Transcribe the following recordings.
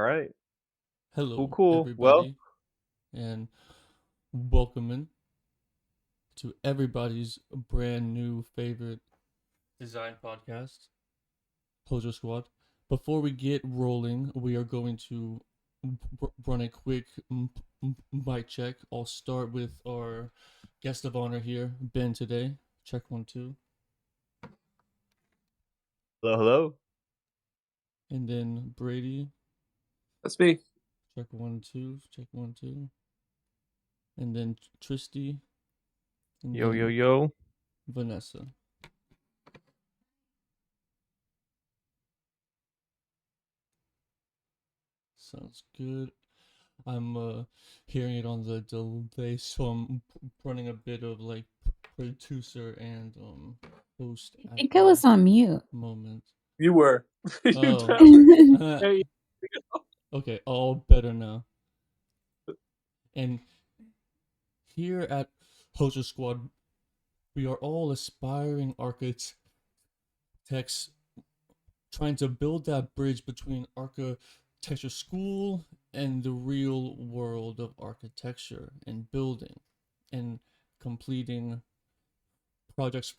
All right. Cool, Hello, cool. Well, everybody, and welcome in to everybody's brand new favorite design podcast, Hoser Squad. Before we get rolling, we are going to run a quick mic check. I'll start with our guest of honor here, Ben, today. Check 1, 2. hello, hello. And then Brady, That's me. check 1, 2, check 1, 2. And then Tristy, and Yo, yo, then yo. Vanessa. Sounds good. I'm hearing it on the delay, so I'm running a bit of like producer and host I think I acting was on mute. moment. You were. You Oh, definitely- Hey, okay, all better now. And here at Hoser Squad, we are all aspiring architects trying to build that bridge between architecture school and the real world of architecture and building and completing projects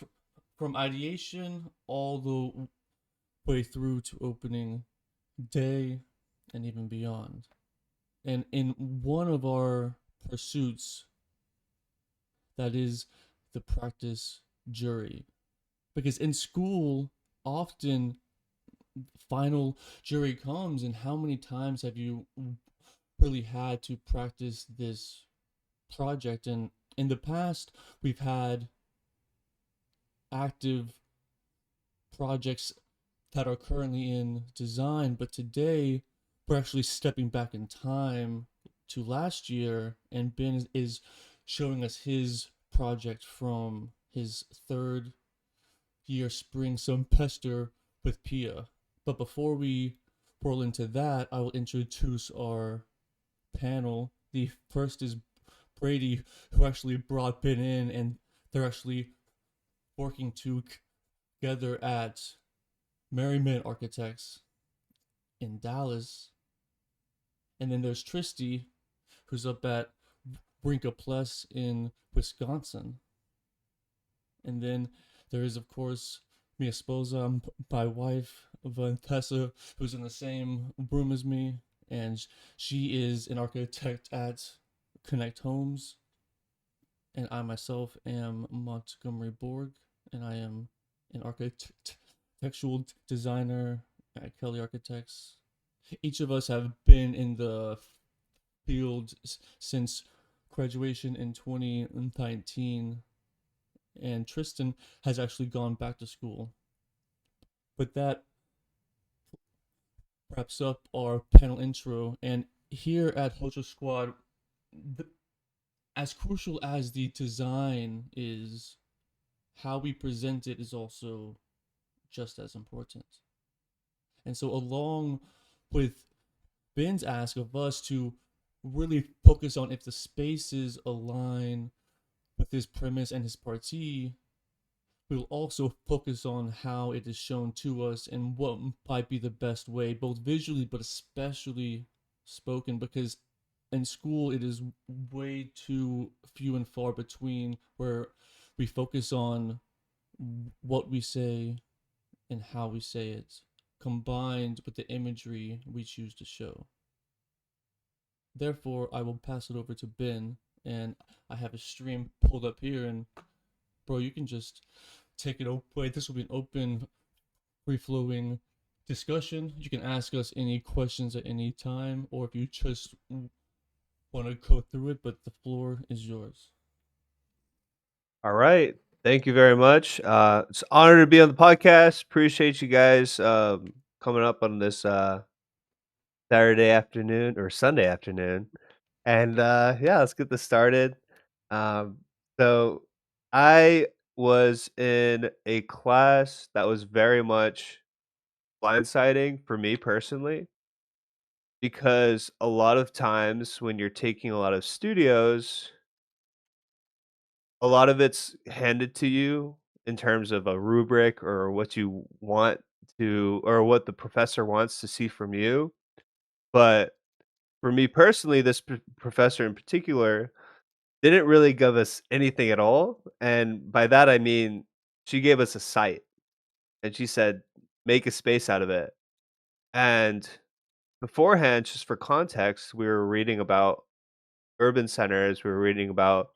from ideation all the way through to opening day and even beyond. And in one of our pursuits, that is the practice jury. Because in school, often final jury comes, and how many times have you really had to practice this project? And in the past, we've had active projects that are currently in design, but today we're actually stepping back in time to last year, and Ben is showing us his project from his third year spring semester with Pia. But before we roll into that, I will introduce our panel. The first is Brady, who actually brought Ben in, and they're actually working together at Merriman Architects in Dallas. And then there's Tristy, who's up at Brinka Plus in Wisconsin. And then there is, of course, mi esposa, my wife, Vanessa, who's in the same room as me. And she is an architect at Connect Homes. And I myself am Montgomery Borg, and I am an architectural designer at Kelly Architects. Each of us have been in the field since graduation in 2019, and Tristan has actually gone back to school. But that wraps up our panel intro, and here at Hojo Squad, as crucial as the design is, how we present it is also just as important. And so, along with Ben's ask of us to really focus on if the spaces align with his premise and his partie, we'll also focus on how it is shown to us and what might be the best way, both visually but especially spoken, because in school it is way too few and far between where we focus on what we say and how we say it, combined with the imagery we choose to show. Therefore, I will pass it over to Ben, and I have a stream pulled up here, and bro, you can just take it away. This will be an open, free flowing discussion. You can ask us any questions at any time, or if you just want to go through it, but the floor is yours. All right. Thank you very much. It's an honor to be on the podcast. Appreciate you guys coming up on this Saturday afternoon or Sunday afternoon. And yeah, let's get this started. Um, so I was in a class that was very much blindsiding for me personally, because a lot of times when you're taking a lot of studios, a lot of it's handed to you in terms of a rubric or what you want to, or what the professor wants to see from you. But for me personally, this professor in particular didn't really give us anything at all, and by that I mean she gave us a site, and she said, "Make a space out of it." And beforehand, just for context, we were reading about urban centers, we were reading about,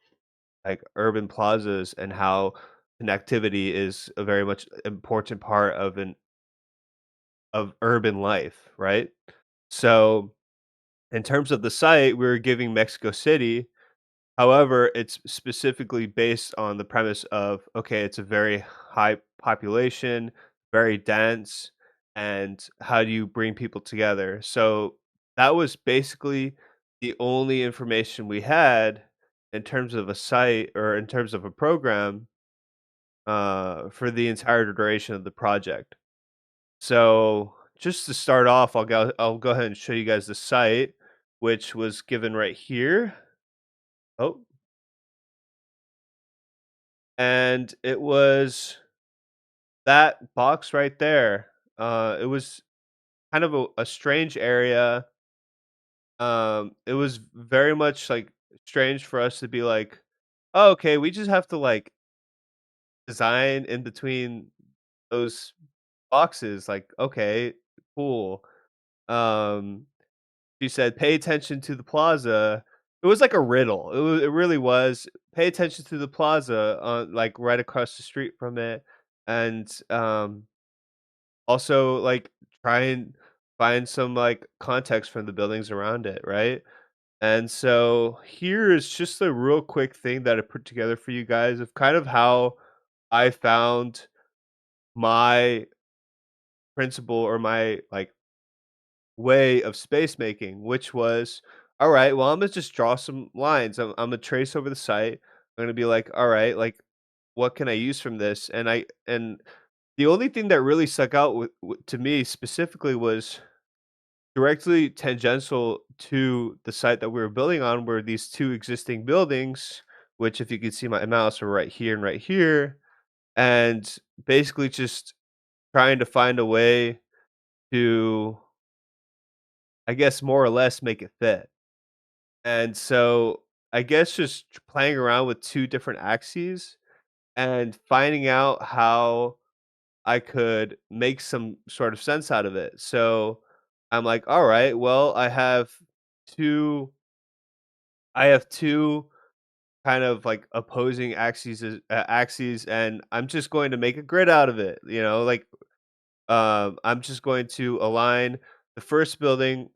like, urban plazas and how connectivity is a very much important part of urban life, right? So, in terms of the site, we were giving Mexico City. However, it's specifically based on the premise of, okay, it's a very high population, very dense, and how do you bring people together? So that was basically the only information we had in terms of a site or in terms of a program for the entire duration of the project. So just to start off, I'll go ahead and show you guys the site, which was given right here. Oh, and it was that box right there. It was kind of a strange area. It was very much like strange for us to be like, oh, okay, we just have to like design in between those boxes. Like, okay, cool. Um, she said, pay attention to the plaza. It was like a riddle. It really was. Pay attention to the plaza on like right across the street from it. And also, like, try and find some, like, context from the buildings around it, right? And so here is just a real quick thing that I put together for you guys of kind of how I found my principle or my, like, way of space making, which was, all right, well, I'm gonna just draw some lines. I'm gonna trace over the site. I'm gonna be like, all right, like, what can I use from this? And the only thing that really stuck out to me specifically was directly tangential to the site that we were building on were these two existing buildings, which if you could see my mouse are right here and right here, and basically just trying to find a way to, I guess, more or less make it fit. And so I guess just playing around with two different axes and finding out how I could make some sort of sense out of it. So I'm like, all right, well, two I have two kind of like opposing axes, and I'm just going to make a grid out of it. Like I'm just going to align the first building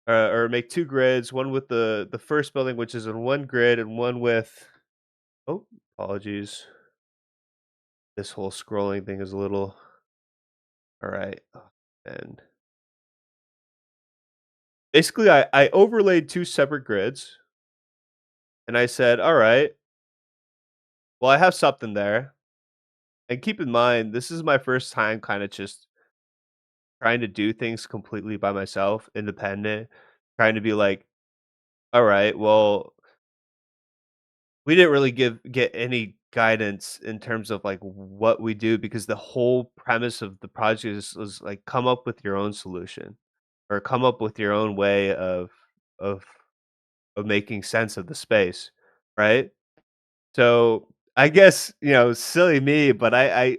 or make two grids, one with the first building, which is in one grid, and one with oh, apologies. This whole scrolling thing is a little all right. And basically I overlaid two separate grids and I said, all right, well, I have something there. And keep in mind, this is my first time kind of just trying to do things completely by myself, independent, trying to be like, all right, well, we didn't really get any guidance in terms of like what we do because the whole premise of the project was like come up with your own solution or come up with your own way of of making sense of the space, right? So I guess, silly me, but I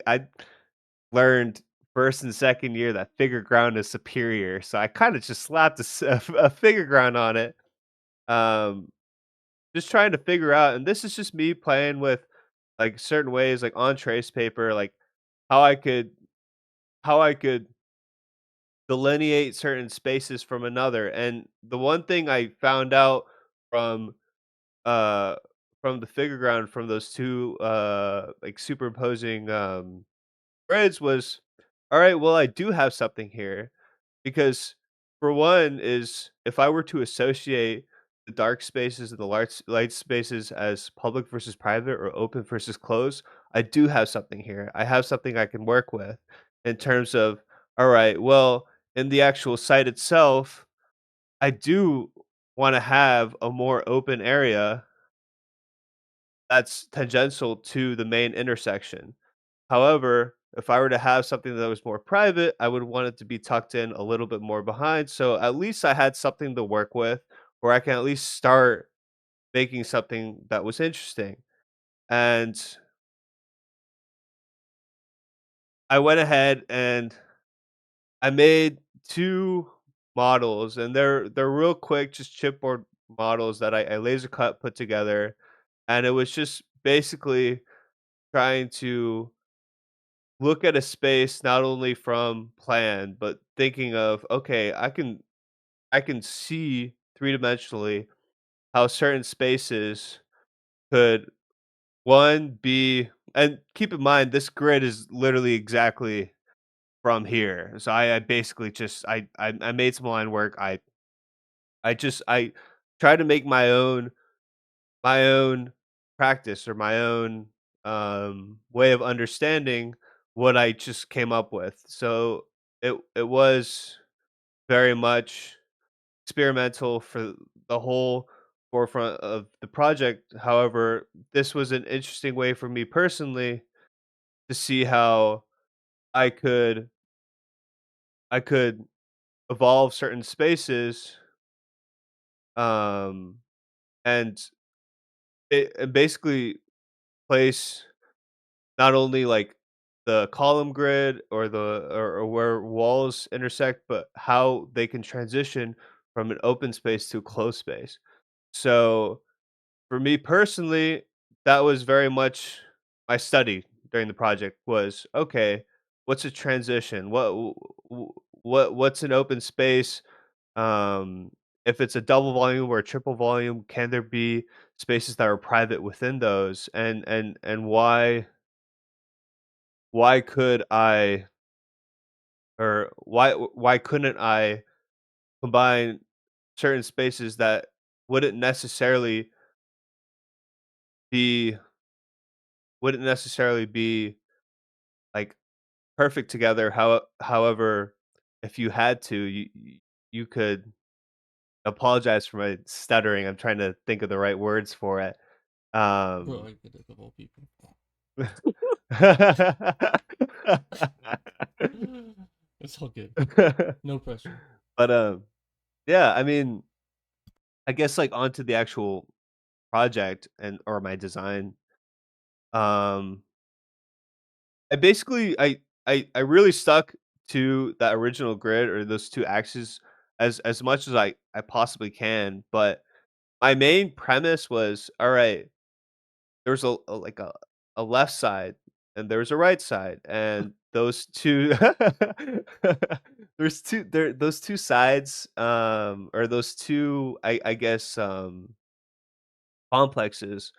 learned first and second year that figure ground is superior. So I kind of just slapped a figure ground on it. Um, just trying to figure out, and this is just me playing with like certain ways, like on trace paper, like how I could how I could delineate certain spaces from another. And the one thing I found out from uh from the figure ground from those two like superimposing grids was all right, well, I do have something here because for one is if I were to associate the dark spaces and the light spaces as public versus private or open versus closed, I do have something here. I have something I can work with in terms of all right, well, in the actual site itself, I do want to have a more open area that's tangential to the main intersection. However, if I were to have something that was more private, I would want it to be tucked in a little bit more behind. So at least I had something to work with, where I can at least start making something that was interesting. And I went ahead and I made 2 models, and they're real quick, just chipboard models that I laser cut, put together, and it was just basically trying to look at a space not only from plan, but thinking of, "Okay, I can see three-dimensionally how certain spaces could, 1, be," and keep in mind, this grid is literally exactly from here. So I basically just I made some line work. I try to make my own practice, or my own way of understanding what I just came up with. So it was very much experimental for the whole forefront of the project. However, this was an interesting way for me personally to see how I could I could evolve certain spaces, um, and it basically place not only like the column grid, or or where walls intersect, but how they can transition from an open space to a closed space. So for me personally, that was very much my study during the project. Was, okay, what's a transition? What's an open space? Um, if it's a double volume or a triple volume, can there be spaces that are private within those? And why could I, or why couldn't I combine certain spaces that wouldn't necessarily be wouldn't necessarily be like perfect together? However, if you had to, you could apologize for my stuttering. I'm trying to think of the right words for it. Bro, Um, I get it, of all people. It's all good. No pressure. But, yeah, I mean, I guess, like, onto the actual project, and or my design. Um, I basically I really stuck to that original grid, or those 2 axes, as much as I possibly can. But my main premise was, alright, there's like a left side, and there's a right side, and those 2 those 2 sides, or those 2, I guess, complexes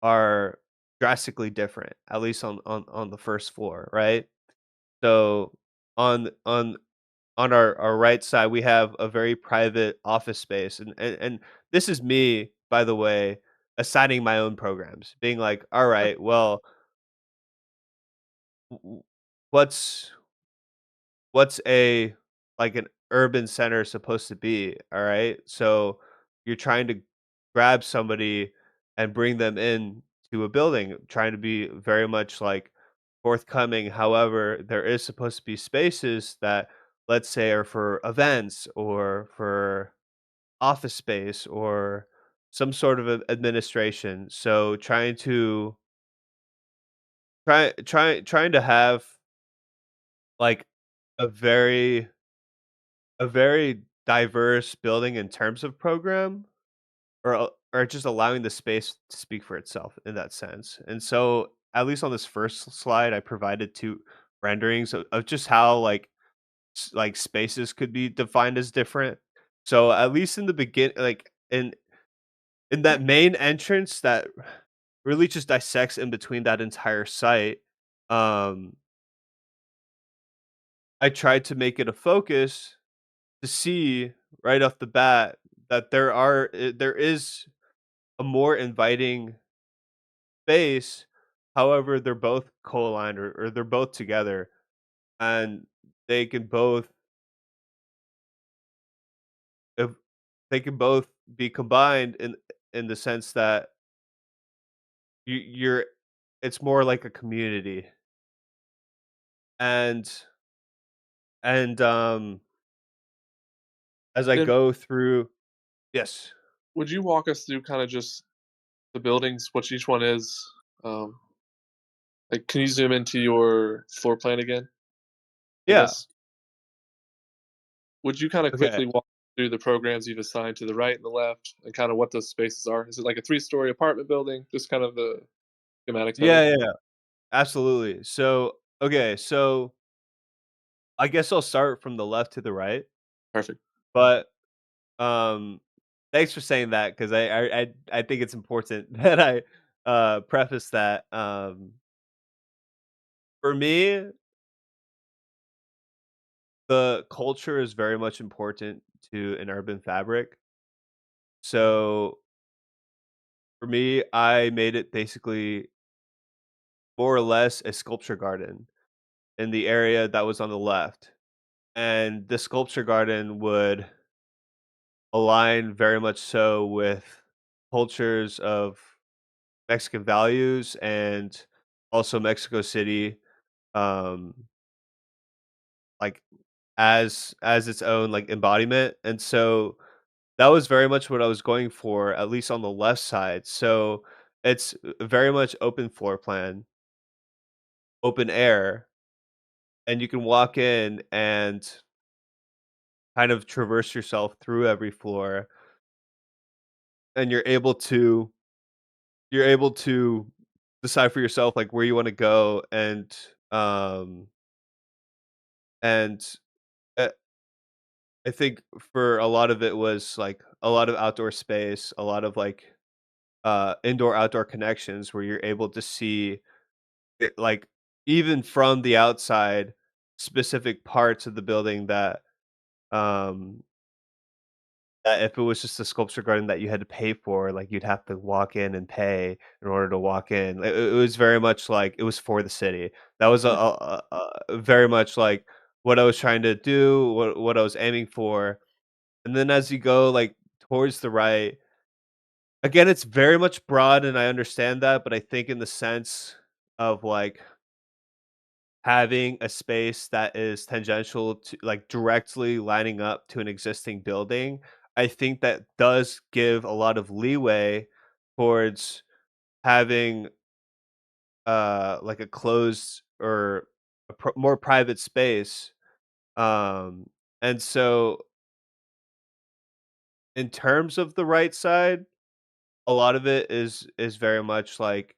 are drastically different, at least on the first floor, right? So on on on our right side, we have a very private office space, and this is me, by the way, assigning my own programs, being like, all right, well, w- what's what's a like an urban center supposed to be? All right, so you're trying to grab somebody and bring them in to a building, trying to be very much like forthcoming. However, there is supposed to be spaces that, let's say, are for events, or for office space, or some sort of administration. So trying to have like a very diverse building in terms of program, or just allowing the space to speak for itself in that sense. And so, at least on this first slide, I provided 2 renderings of just how, like, like, spaces could be defined as different. So at least in the begin like, in that main entrance that really just dissects in between that entire site, um, I tried to make it a focus to see right off the bat that there is a more inviting space. However, they're both co-aligned, or they're both together, and they can both if they can both be combined in the sense that you're it's more like a community. and and as I Then go through, yes, would you walk us through kind of just the buildings, what each one is? Um, like, can you zoom into your floor plan again? I yeah, guess. Would you kind of okay, quickly walk through the programs you've assigned to the right and the left, and kind of what those spaces are? Is it like a three-story apartment building? Just kind of the schematics of it. yeah, absolutely. So, okay, so I guess I'll start from the left to the right, Perfect. but um, thanks for saying that because I think it's important that I preface that. For me, the culture is very much important to an urban fabric. So for me, I made it basically more or less a sculpture garden in the area that was on the left. And the sculpture garden would align very much so with cultures of Mexican values and also Mexico City, um, like as its own like embodiment. And so that was very much what I was going for, at least on the left side. So it's very much open floor plan, open air, and you can walk in and kind of traverse yourself through every floor, and you're able to decide for yourself like where you want to go, um and uh, I think for a lot of it was like a lot of outdoor space, a lot of like indoor outdoor connections where you're able to see it, like even from the outside, specific parts of the building um that if it was just a sculpture garden that you had to pay for, like, you'd have to walk in and pay in order to walk in. It was very much like it was for the city. That was very much like what I was trying to do, what I was aiming for. And then as you go, like, towards the right, again, it's very much broad, and I understand that, but I think in the sense of, like, having a space that is tangential to like, directly lining up to an existing building, I think that does give a lot of leeway towards having, like, a closed or a more private space, um, and so in terms of the right side, a lot of it is very much like,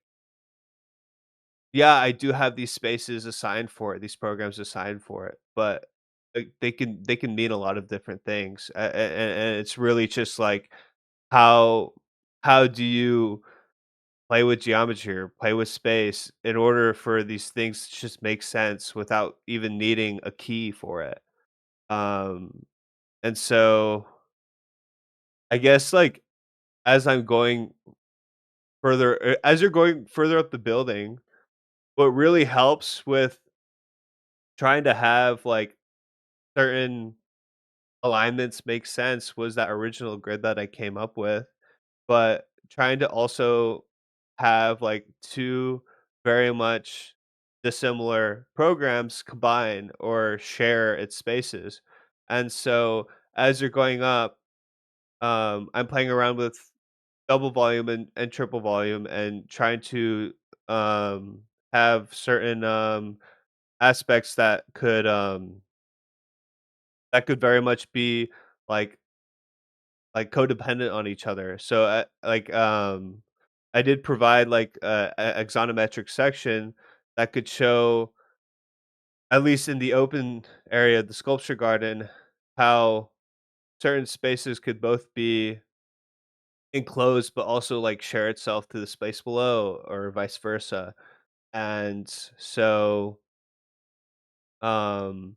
yeah, I do have these spaces assigned for it, these programs assigned for it, but, like, they can mean a lot of different things, and it's really just, like, how how do you play with geometry or play with space in order for these things to just make sense without even needing a key for it? Um, and so, I guess, like, as I'm going as you're going further up the building, what really helps with trying to have, like, certain alignments make sense was that original grid that I came up with, but trying to also have like two very much dissimilar programs combine or share its spaces. And so as you're going up, I'm playing around with double volume and triple volume and trying to um, have certain aspects that could very much be like codependent on each other. So, I did provide, like, a axonometric section that could show, at least in the open area of the sculpture garden, how certain spaces could both be enclosed, but also, like, share itself to the space below or vice versa. And so, um,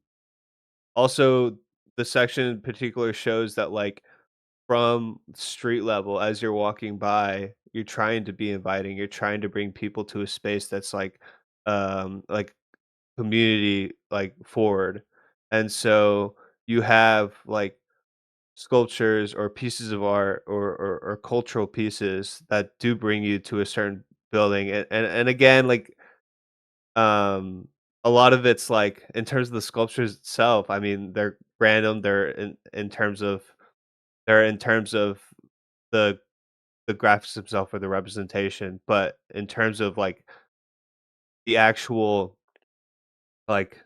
also the section in particular shows that, like, from street level, as you're walking by, you're trying to be inviting, you're trying to bring people to a space that's like community, like, forward. And so you have, like, sculptures or pieces of art or cultural pieces that do bring you to a certain building, and again, like, um, a lot of it's like in terms of the sculptures itself. I mean, they're random. They're in terms of the graphics themselves or the representation, but in terms of like the actual like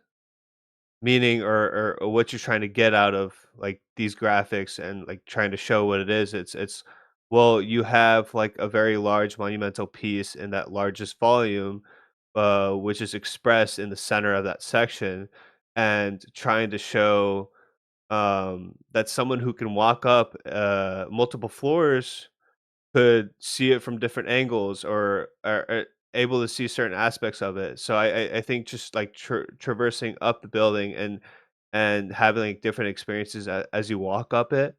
meaning or what you're trying to get out of like these graphics and like trying to show what it is, it's well, you have like a very large monumental piece in that largest volume, which is expressed in the center of that section, and trying to show that someone who can walk up multiple floors could see it from different angles or are able to see certain aspects of it. So I think just like traversing up the building and having like different experiences as you walk up it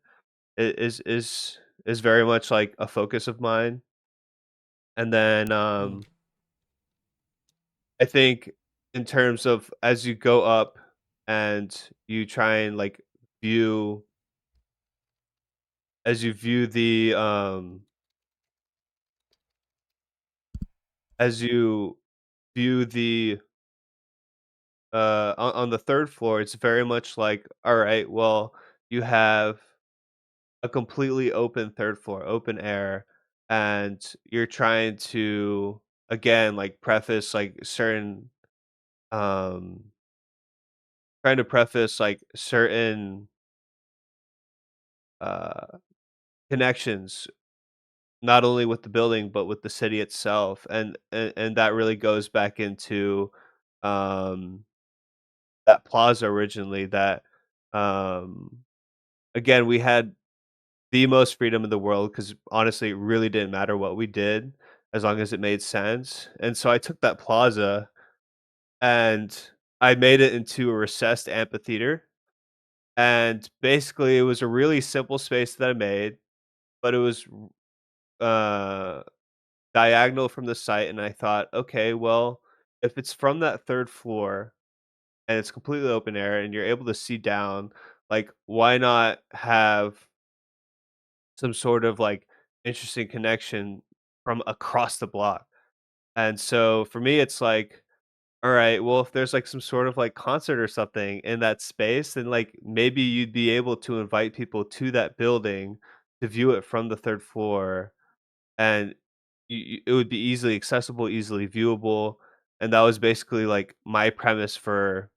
is very much like a focus of mine. And then Yeah. I think in terms of as you go up and you try and like view as you view the as you view the on the third floor, it's very much like, all right, well, you have a completely open third floor, open air, and you're trying to again like preface like certain um trying to preface like certain uh connections not only with the building but with the city itself, and that really goes back into um that plaza originally that um again we had the most freedom in the world because honestly, it really didn't matter what we did as long as it made sense. And so I took that plaza and I made it into a recessed amphitheater. And basically, it was a really simple space that I made, but it was uh, diagonal from the site. And I thought, okay, well, if it's from that third floor and it's completely open air and you're able to see down, like, why not have some sort of like interesting connection from across the block? And so for me, it's like, all right, well, if there's like some sort of like concert or something in that space, then like maybe you'd be able to invite people to that building to view it from the third floor, and it would be easily accessible, easily viewable. And that was basically like my premise for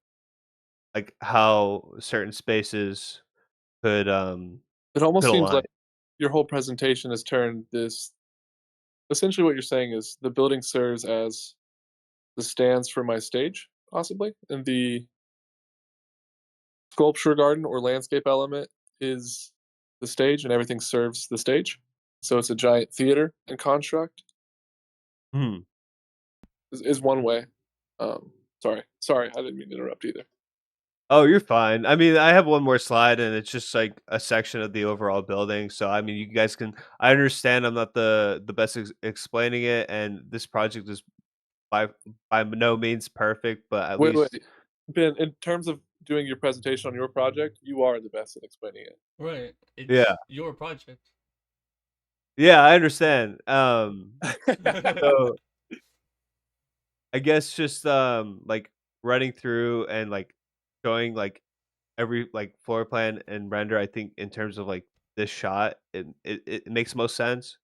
like how certain spaces could It almost could seems align. like your whole presentation has turned this essentially what you're saying is the building serves as the stands for my stage, possibly, and the sculpture garden or landscape element is the stage, and everything serves the stage. So it's a giant theater and construct Hmm. is one way. Um, sorry, I didn't mean to interrupt either. Oh, you're fine. I mean, I have one more slide, and it's just like a section of the overall building. So, I mean, you guys can. I understand I'm not the best explaining it, and this project is by no means perfect, but at Wait, least Ben. In terms of doing your presentation on your project, you are the best at explaining it. Right. yeah, It's your project. yeah, I understand. So I guess just like running through and like showing like every like floor plan and render. I think in terms of like this shot, it makes most sense.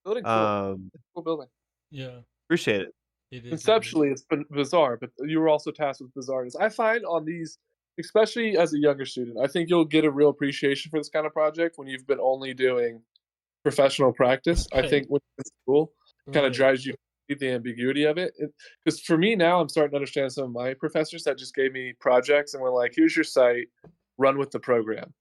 Building cool, Um, cool building. Yeah, Appreciate it. it is. It is. Conceptually, it's been bizarre, but you were also tasked with bizarreness. I find on these, especially as a younger student, I think you'll get a real appreciation for this kind of project when you've been only doing professional practice. I Right. think when it's school, kind of Right. drives you to see the ambiguity of it. Because for me now, I'm starting to understand some of my professors that just gave me projects and were like, "Here's your site, run with the program."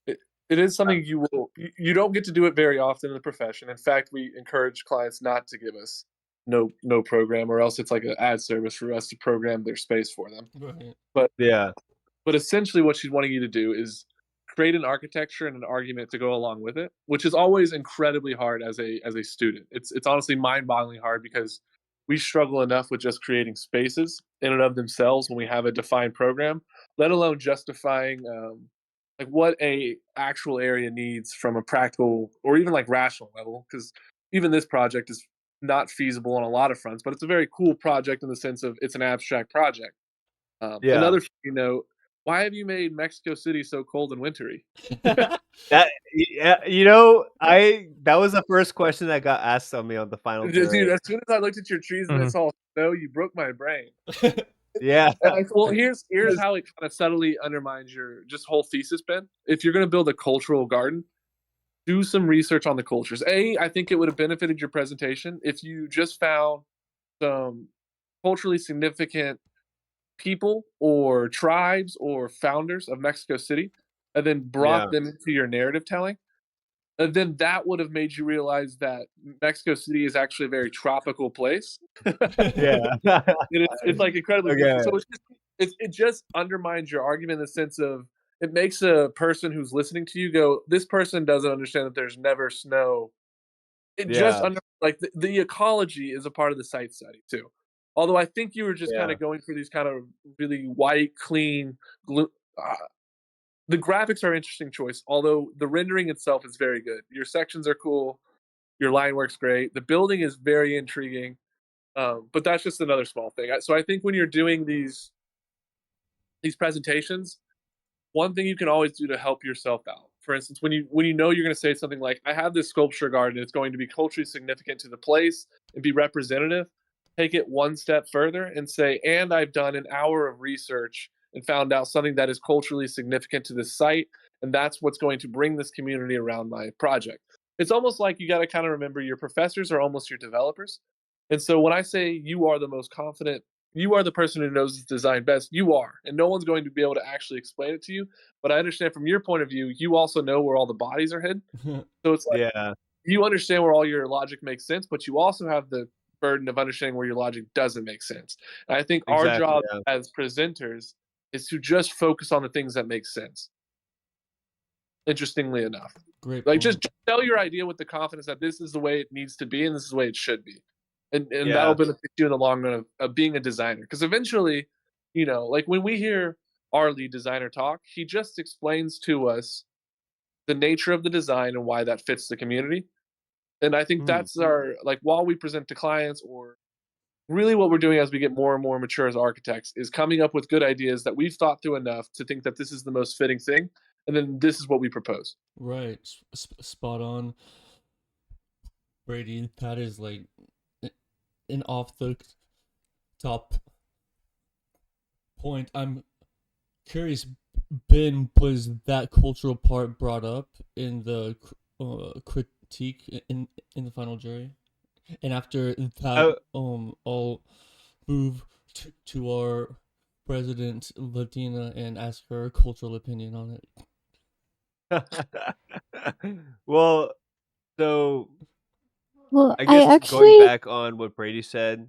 It, it is something you don't get to do it very often in the profession. In fact, we encourage clients not to give us no program, or else it's like an ad service for us to program their space for them. Right. But Yeah. essentially, what she's wanting you to do is create an architecture and an argument to go along with it, which is always incredibly hard as a student. It's honestly mind-bogglingly hard because we struggle enough with just creating spaces in and of themselves when we have a defined program, let alone justifying like what a actual area needs from a practical or even like rational level. Because even this project is not feasible on a lot of fronts, but it's a very cool project in the sense of it's an abstract project. Yeah. Another funny note, why have you made Mexico City so cold and wintry? That yeah, that was the first question that got asked of me on the final Dude, jury. as soon as I looked at your trees and Mhm. it's all snow, you broke my brain. Yeah. And well, here's 'Cause how it kinda subtly undermines your just whole thesis, Ben. If you're gonna build a cultural garden, do some research on the cultures. I think it would have benefited your presentation if you just found some culturally significant people or tribes or founders of Mexico City and then brought Yeah. them into your narrative telling. And then that would have made you realize that Mexico City is actually a very tropical place. Yeah. And it's like incredibly beautiful. Okay. So it just undermines your argument in the sense of it makes a person who's listening to you go, this person doesn't understand that there's never snow. It just Yeah. under like the ecology is a part of the site study too. Although I think you were just kind Yeah. of going for these kind of really white, clean, glue. The graphics are an interesting choice, although the rendering itself is very good. Your sections are cool. Your line works great. The building is very intriguing. But that's just another small thing. So I think when you're doing these presentations, one thing you can always do to help yourself out. For instance, when you know you're going to say something like, "I have this sculpture garden. It's going to be culturally significant to the place and be representative." Take it one step further and say, "And I've done an hour of research and found out something that is culturally significant to this site, and that's what's going to bring this community around my project." It's almost like you got to kind of remember your professors are almost your developers. And so when I say you are the most confident, you are the person who knows this design best, you are. And no one's going to be able to actually explain it to you. But I understand from your point of view, you also know where all the bodies are hidden. So it's like Yeah. you understand where all your logic makes sense, but you also have the burden of understanding where your logic doesn't make sense. And I think our Exactly, job yeah. as presenters is to just focus on the things that make sense. Interestingly enough, Great like point. just tell your idea with the confidence that this is the way it needs to be and this is the way it should be, and that'll Yeah. benefit you in the long run of being a designer. Because eventually, like when we hear our lead designer talk, he just explains to us the nature of the design and why that fits the community. And I think Mhm. that's our like while we present to clients or really what we're doing as we get more and more mature as architects is coming up with good ideas that we've thought through enough to think that this is the most fitting thing, and then this is what we propose. Right. Spot on, Brady. That is like an off the top point. I'm curious, Ben, was that cultural part brought up in the critique in the final jury? And after that, Oh I'll move to our president, Latina, and ask her cultural opinion on it. Well, so Well, I I guess going actually back on what Brady said,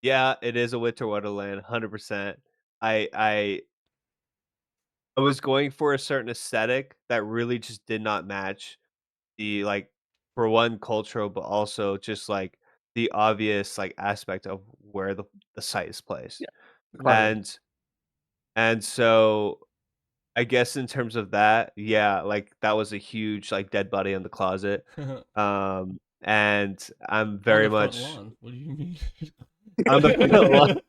yeah, it is a winter wonderland, 100%. I I I was going for a certain aesthetic that really just did not match the, like, for one, cultural, but also just, like, the obvious, like, aspect of where the site is placed. Yeah, climate. And so I guess in terms of that, yeah, like, that was a huge, like, dead body in the closet. And I'm On very the front much lawn. What do you mean? on the front lawn.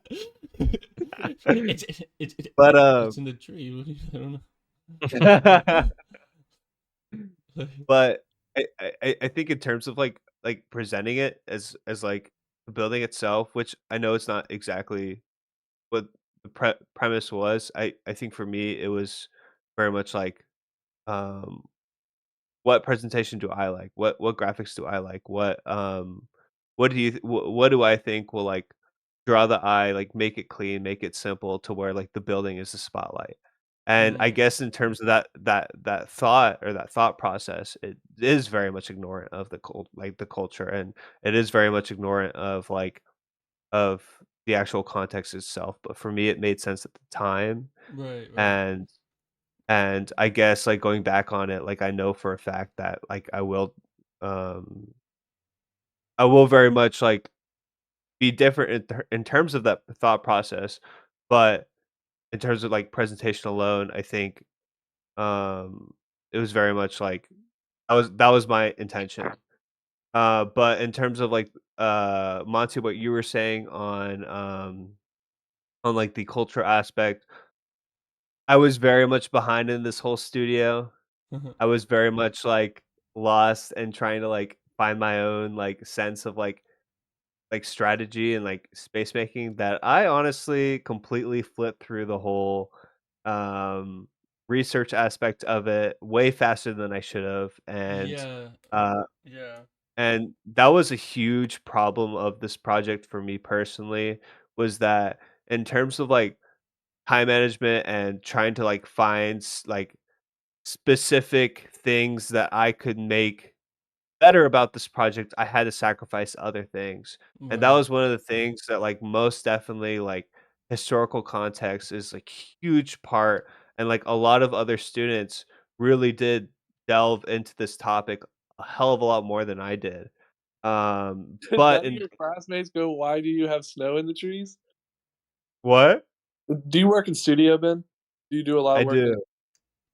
But, It's in the tree. What do you, I don't know. but I think in terms of, like, presenting it as, like, the building itself, which I know it's not exactly what the premise was, I think for me, it was very much like, um what presentation do I like? What graphics do I like? What do what do I think will, like, draw the eye, like, make it clean, make it simple to where, like, the building is the spotlight. And I Mm, guess in terms of that thought or that thought process, it is very much ignorant of the culture, and it is very much ignorant of, like, of the actual context itself. But for me, it made sense at the time, right, right. and I guess, like, going back on it, like, I know for a fact that, like, um I will very much, like, be different in terms of that thought process, but in terms of, like, presentation alone, I think, it was very much, like, that was my intention. But in terms of, like, Monty, what you were saying on like the culture aspect. I was very much behind in this whole studio. I was very much like lost and trying to like find my own like sense of like strategy and like space making that I honestly completely flipped through the whole um research aspect of it way faster than I should have, Yeah, uh yeah. and that was a huge problem of this project for me personally, was that in terms of like time management and trying to like find like specific things that I could make better about this project, I had to sacrifice other things. And that Right. was one of the things that like most definitely like historical context is like huge part, and like a lot of other students really did delve into this topic a hell of a lot more than I did. Did But none of in your classmates go, "Why do you have snow in the trees?" what? Do you work in studio, Ben? Do you do a lot I of work in do.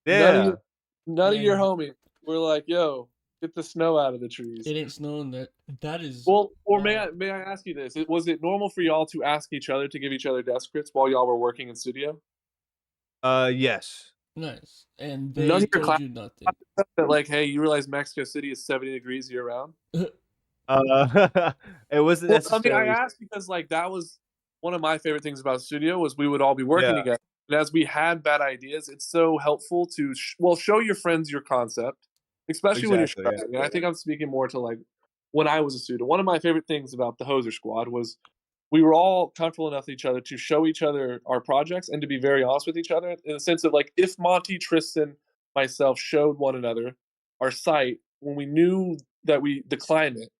none of Yeah. your none of your And homies were like, "Yo, get the snow out of the it trees." ain't snowing there. That is Well, or may uh I ask you this? Was it normal for y'all to ask each other to give each other desk scripts while y'all were working in studio? Yes. nice. And None they of your told class you nothing. that like, "Hey, you realize Mexico City is 70 degrees year round?" It wasn't Well, I mean, I necessarily. asked because, like, that was one of my favorite things about studio was we would all be working Yeah, together, and as we had bad ideas, it's so helpful to show your friends your concept, especially when you're exactly, yeah. struggling, and I think I'm speaking more to, like, when I was a student. One of my favorite things about the Hoser Squad was we were all comfortable enough with each other to show each other our projects and to be very honest with each other in the sense of, like, if Monty, Tristan, myself showed one another our site when we knew that the climate,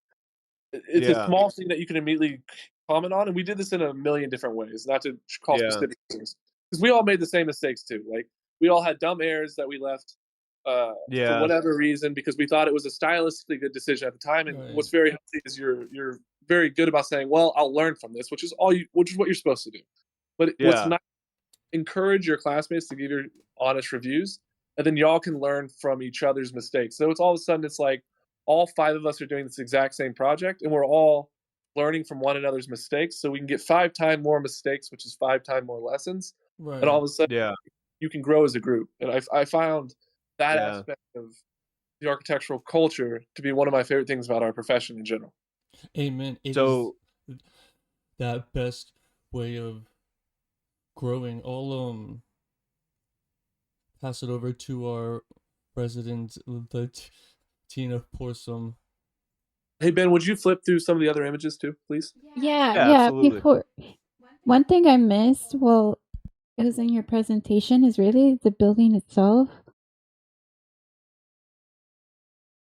it's a Yeah, small thing that you can immediately comment on, and we did this in a million different ways, not to call yeah, specific things, because we all made the same mistakes too. Like we all had dumb errors that we left for yeah, whatever reason because we thought it was a stylistically good decision at the time. And Right. what's very healthy is you're very good about saying, "Well, I'll learn from this," which is what you're supposed to do. But what's yeah, not encourage your classmates to give your honest reviews, and then y'all can learn from each other's mistakes. So it's all of a sudden it's like all five of us are doing this exact same project, and we're all learning from one another's mistakes. So we can get 5 times more mistakes, which is 5 times more lessons, and all Right. of a sudden yeah, you can grow as a group. And I found that yeah. aspect of the architectural culture to be one of my favorite things about our profession in general. Amen. It is So, that best way of growing. I'll pass it over to our resident Tina pour some. Hey Ben, would you flip through some of the other images too, please? Yeah, yeah, yeah. absolutely. Before, one thing I missed, well, it was in your presentation, is really the building itself.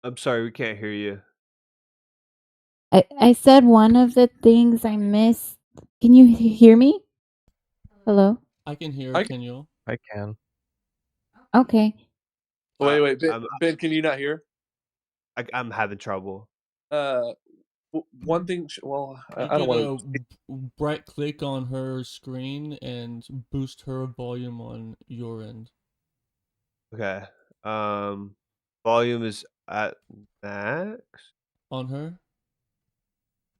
I'm sorry, we can't hear you. I said one of the things I missed. Can you hear me? Hello? I can hear. I Can you? I can. Okay. wait, Ben, I'm Ben, can you not hear? I'm having trouble. Uh, one thing. Well, You I don't could want right click on her screen and boost her volume on your end. Okay. Volume is at max. On her?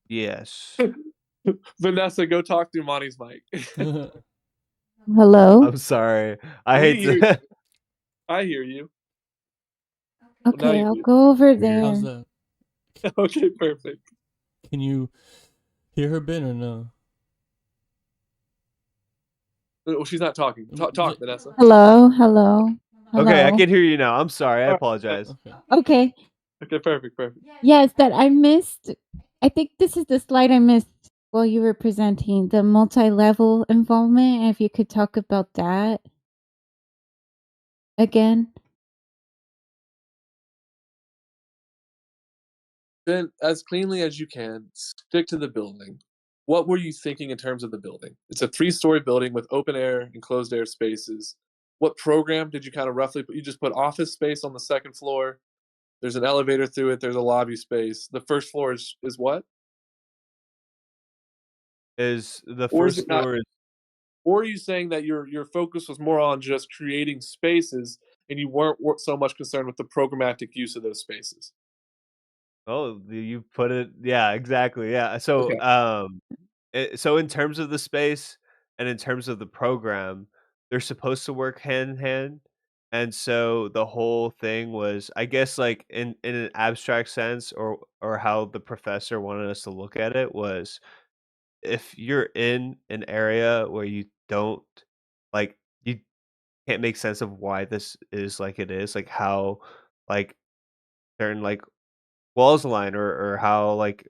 Yes. to. Vanessa, go talk through Monty's mic. Hello? I'm sorry. I We hate hear to. you. I hear you. Well, now Okay, you I'll do. go over Weird. there. How's that? Okay, perfect. Can you hear her, Ben, or no? Well, she's not talking. Talk, Vanessa. Hello? Hello? Okay, I Hello? can hear you now. I'm sorry. I All right. apologize. Okay. Okay. Okay, perfect. Yes, that I missed. I think this is the slide I missed while you were presenting the multi-level involvement. If you could talk about that again. Ben, as cleanly as you can, stick to the building. What were you thinking in terms of the building? It's a 3-story building with open air and closed air spaces. What program did you kind of roughly put? You just put office space on the second floor. There's an elevator through it. There's a lobby space. The first floor is what? Is the Or is first it not? floor is Or are you saying that your focus was more on just creating spaces and you weren't so much concerned with the programmatic use of those spaces? you put it, yeah, exactly. Yeah. So Okay. so in terms of the space, and in terms of the program, they're supposed to work hand in hand. And so the whole thing was, I guess, like in an abstract sense, or how the professor wanted us to look at it was, if you're in an area where you don't like you can't make sense of why this is like it is, like how like certain like walls align, or how like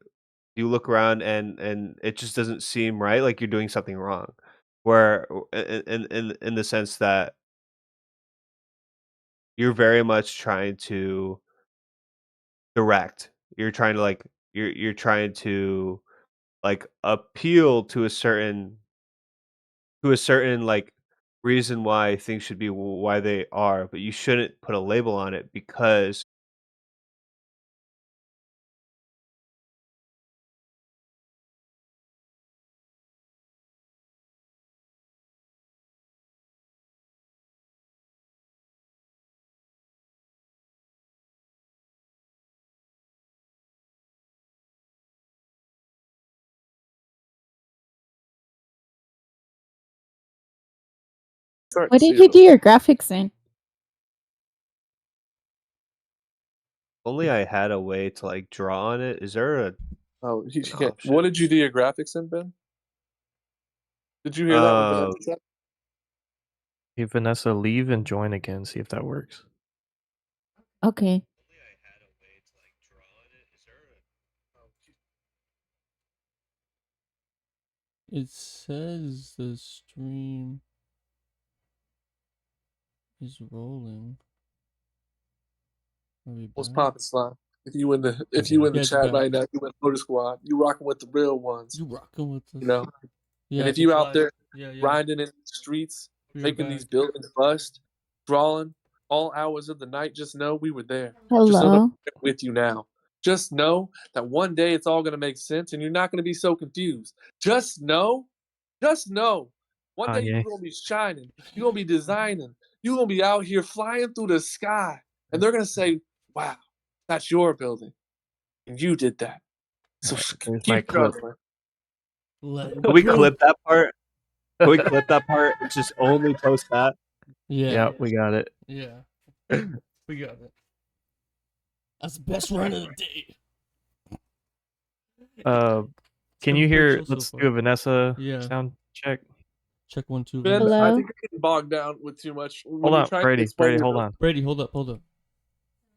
you look around and it just doesn't seem right, like you're doing something wrong. Where in the sense that you're very much trying to direct. You're trying to like you're trying to like appeal to a certain like reason why things should be why they are, but you shouldn't put a label on it because What did you do your graphics in? only I had a way to like draw on it. Is there a Oh, you an can't. option? What did you do your graphics in, Ben? Did you hear that? What Vanessa said? Hey, Vanessa, leave and join again. See if that works. Okay. It says the stream is rolling. Are we What's back? poppin', Slime? If you in the it's chat back. right now, you in Motor Squad. You rocking with the real ones. You rocking with us? You know. Yeah. And if it's you live. out there yeah. grinding in the streets, We are making these back. buildings bust, drawing all hours of the night, just know we were there. Just know that Hello. we're with you now. Just know that one day it's all going to make sense and you're not going to be so confused. Just know, one day you're Kanye. going to be shining. You're going to be designing. You're going to be out here flying through the sky. And they're going to say, wow, that's your building. And you did that. So There's my keep clip. struggling. Can we clip that part? Can we clip that part? Just only post that. Yeah. Yep, we got it. Yeah. We got it. That's the best run of the day. Can you been a great hear? show so Let's far. do a Vanessa Yeah. sound check. Check 1, 2. Ben, Vanessa. I Hello? think you're getting bogged down with too much. When Hold you're on, trying to Brady. explain Brady, your hold building- on. Brady, hold up.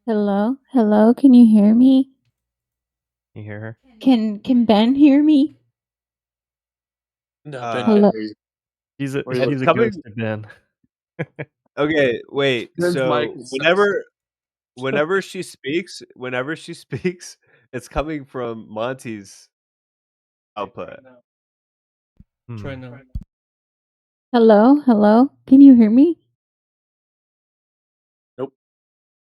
Hello? Hello? Can you hear me? You hear her? Can Ben hear me? No, Uh, Ben Hello? can't hear you. He's a Where you he's a coming- ghost to Ben. Okay, wait. Ben's So mic is- whenever she speaks, it's coming from Monty's output. Try Hmm. now. Hello? Hello? Can you hear me? Nope.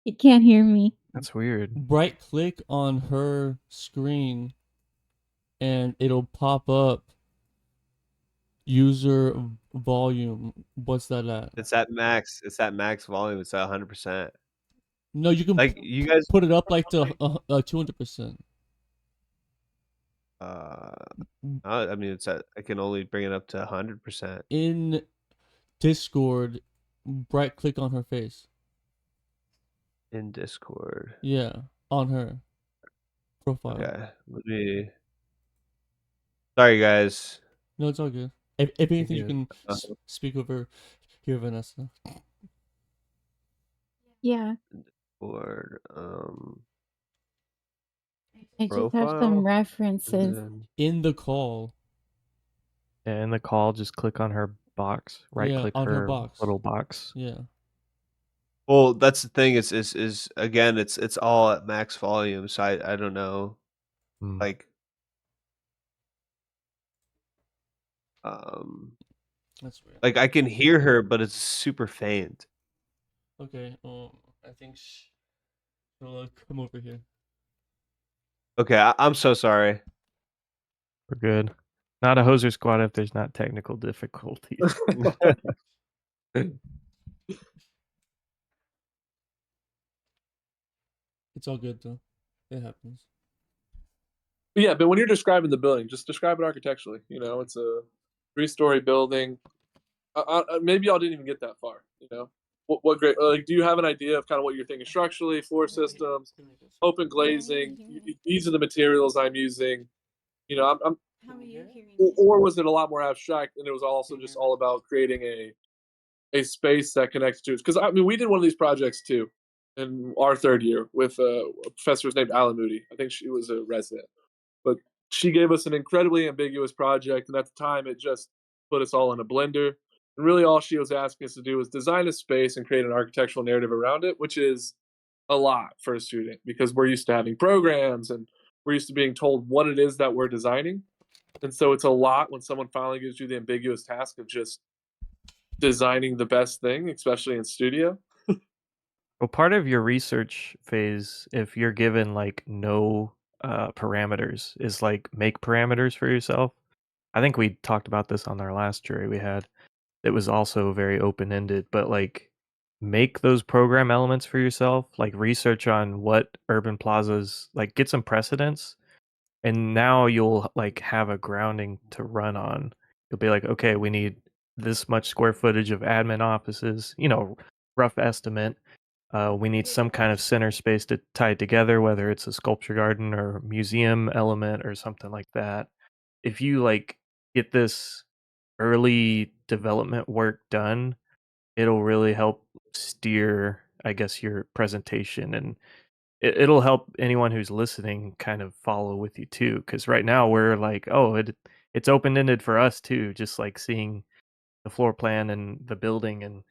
You can't hear me. That's weird. Right click on her screen and it'll pop up user volume. What's that at? It's at max. It's at max volume. It's at 100%. No, you can Like you guys. put it up like to 200%. I mean, it's at. I can only bring it up to 100%. In Discord, right click on her face. In Discord. Yeah, on her profile. Okay, let me. Sorry, guys. No, it's all good. If anything, you good. can speak over here, Vanessa. Yeah. Discord. I just have Profile? some references. then- In the call. Yeah, in the call, just click on her box. Right click on her her box. little box. Yeah. Well, that's the thing. Is again, it's all at max volume. So I don't know. Hmm. Like, That's weird. like I can hear her, but it's super faint. Okay. I think she'll come over here. Okay, I'm so sorry. We're good. Not a hoser squad if there's not technical difficulties. It's all good though. It happens. But yeah, but when you're describing the building, just describe it architecturally. You know, it's a 3-story building. Maybe y'all didn't even get that far. What grade? Like, do you have an idea of kind of what you're thinking structurally, floor systems, open glazing? These are the materials I'm using. I'm How are you hearing or was it a lot more abstract and it was also just all about creating a space that connects to it? Because I mean, we did one of these projects too in our 3rd year with a professor named Alan Moody. I think she was a resident, but she gave us an incredibly ambiguous project, and at the time it just put us all in a blender. And really all she was asking us to do was design a space and create an architectural narrative around it, which is a lot for a student because we're used to having programs and we're used to being told what it is that we're designing. And so it's a lot when someone finally gives you the ambiguous task of just designing the best thing, especially in studio. Well, part of your research phase, if you're given like no parameters, is like make parameters for yourself. I think we talked about this on our last jury we had. It was also very open-ended, but like make those program elements for yourself, like research on what urban plazas, like get some precedents, and now you'll like have a grounding to run on. You'll be like, okay, we need this much square footage of admin offices, rough estimate. We need some kind of center space to tie it together, whether it's a sculpture garden or museum element or something like that. If you like get this early development work done, it'll really help steer, I guess, your presentation, and it'll help anyone who's listening kind of follow with you too. Because right now we're like, oh, it's open ended for us too, just like seeing the floor plan and the building, and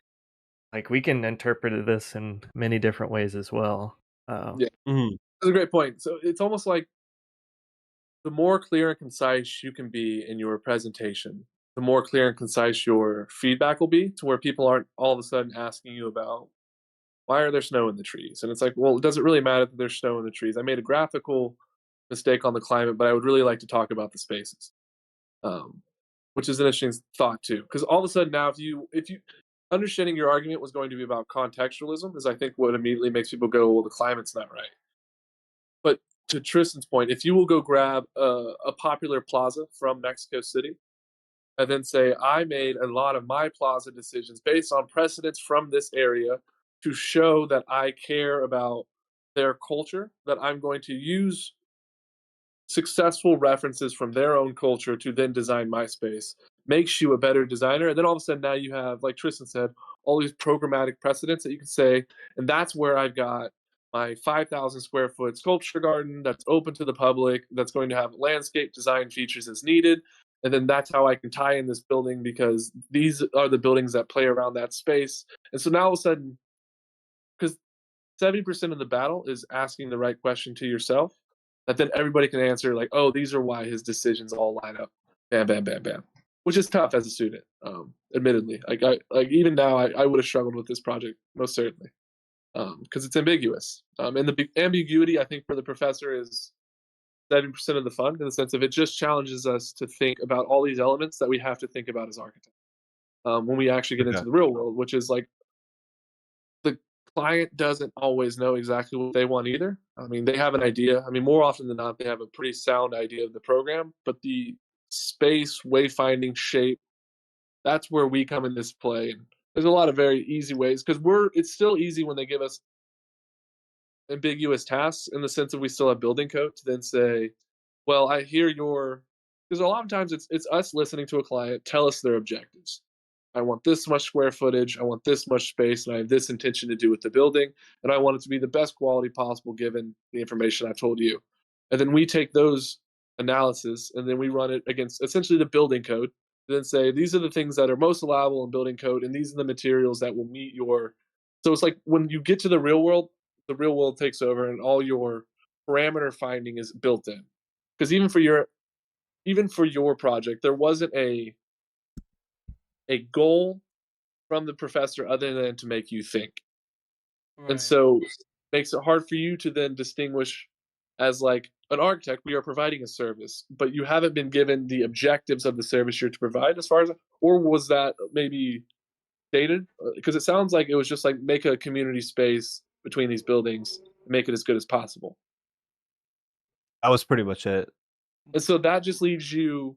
like we can interpret this in many different ways as well. Yeah, that's a great point. So it's almost like the more clear and concise you can be in your presentation, the more clear and concise your feedback will be, to where people aren't all of a sudden asking you about why are there snow in the trees? And it's like, well, it doesn't really matter that there's snow in the trees. I made a graphical mistake on the climate, but I would really like to talk about the spaces, which is an interesting thought too. Because all of a sudden now, if you understanding your argument was going to be about contextualism, is I think what immediately makes people go, well, the climate's not right. But to Tristan's point, if you will go grab a popular plaza from Mexico City and then say, I made a lot of my plaza decisions based on precedents from this area to show that I care about their culture, that I'm going to use successful references from their own culture to then design my space, makes you a better designer. And then all of a sudden now you have, like Tristan said, all these programmatic precedents that you can say, and that's where I've got my 5,000 square foot sculpture garden that's open to the public, that's going to have landscape design features as needed. And then that's how I can tie in this building because these are the buildings that play around that space. And so now all of a sudden, because 70% of the battle is asking the right question to yourself, that then everybody can answer like, oh, these are why his decisions all line up. Bam, bam, bam, bam. Which is tough as a student, admittedly. Like even now, I would have struggled with this project most certainly because it's ambiguous. And the ambiguity, I think, for the professor is 70% of the fun, in the sense of it just challenges us to think about all these elements that we have to think about as architects when we actually get into the real world, which is like the client doesn't always know exactly what they want either. I mean, they have an idea. I mean, more often than not, they have a pretty sound idea of the program, but the space, wayfinding, shape, that's where we come into play. And there's a lot of very easy ways because it's still easy when they give us ambiguous tasks in the sense that we still have building code to then say, well, I hear because a lot of times it's us listening to a client tell us their objectives. I want this much square footage, I want this much space, and I have this intention to do with the building, and I want it to be the best quality possible given the information I've told you. And then we take those analysis and then we run it against essentially the building code, and then say these are the things that are most allowable in building code, and these are the materials that will meet your. So it's like when you get to the real world takes over, and all your parameter finding is built in. Because even for your project, there wasn't a goal from the professor other than to make you think. Right. And so makes it hard for you to then distinguish as like an architect, we are providing a service, but you haven't been given the objectives of the service you're to provide as far as, or was that maybe stated? Because it sounds like it was just like make a community space between these buildings, make it as good as possible. That was pretty much it. And so that just leaves you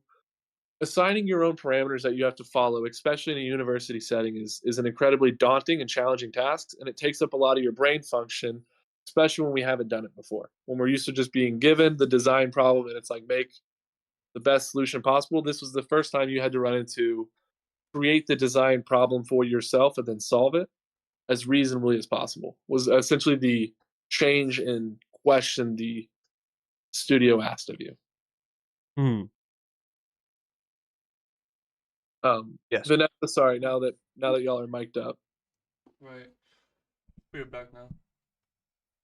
assigning your own parameters that you have to follow, especially in a university setting, is an incredibly daunting and challenging task, and it takes up a lot of your brain function, especially when we haven't done it before. When we're used to just being given the design problem and it's like make the best solution possible. This was the first time you had to run into create the design problem for yourself and then solve it as reasonably as possible. Was essentially the change in question the studio asked of you. Hmm. Yes. Vanessa, sorry, now that y'all are mic'd up. Right. We're back now.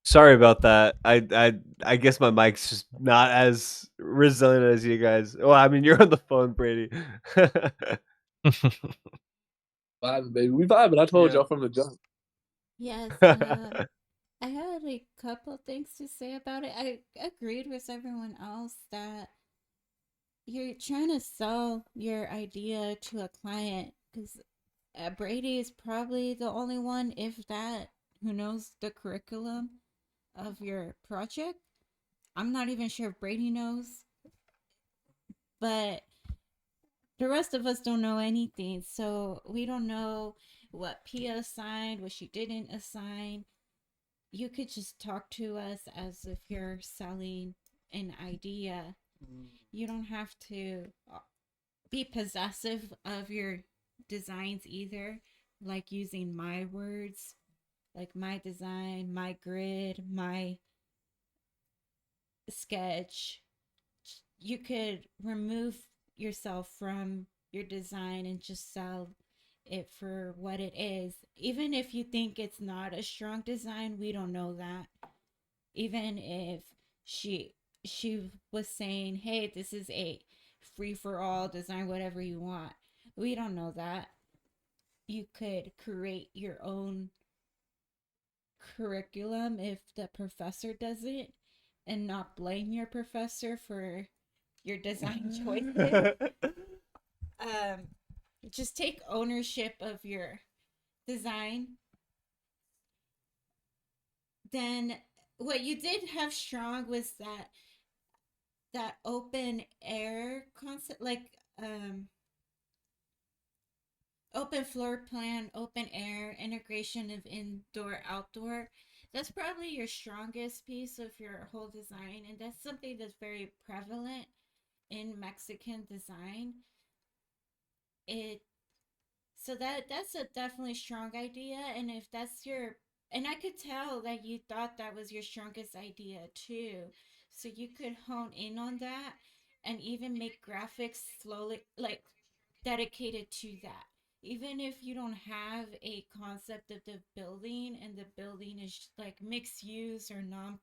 Sorry about that. I guess my mic's just not as resilient as you guys. Well, I mean, you're on the phone, Brady. Vibing, baby. We vibing. I told Yeah. y'all from the jump. Yes, I had a couple things to say about it. I agreed with everyone else that you're trying to sell your idea to a client because Brady is probably the only one, if that, who knows the curriculum of your project. I'm not even sure if Brady knows, but the rest of us don't know anything. So we don't know what Pia assigned, what she didn't assign. You could just talk to us as if you're selling an idea. You don't have to be possessive of your designs either, like using my words, like my design, my grid, my sketch. You could remove yourself from your design and just sell it for what it is. Even if you think it's not a strong design, we don't know that. Even if she was saying, "Hey, this is a free for all design, whatever you want." We don't know that. You could create your own curriculum if the professor does it and not blame your professor for your design choices. Just take ownership of your design. Then what you did have strong was that open air concept, like open floor plan, open air, integration of indoor outdoor. That's probably your strongest piece of your whole design, and that's something that's very prevalent in Mexican design. It So that's a definitely strong idea, and if that's your, and I could tell that you thought that was your strongest idea too, so you could hone in on that and even make graphics slowly like dedicated to that. Even if you don't have a concept of the building and the building is like mixed use or non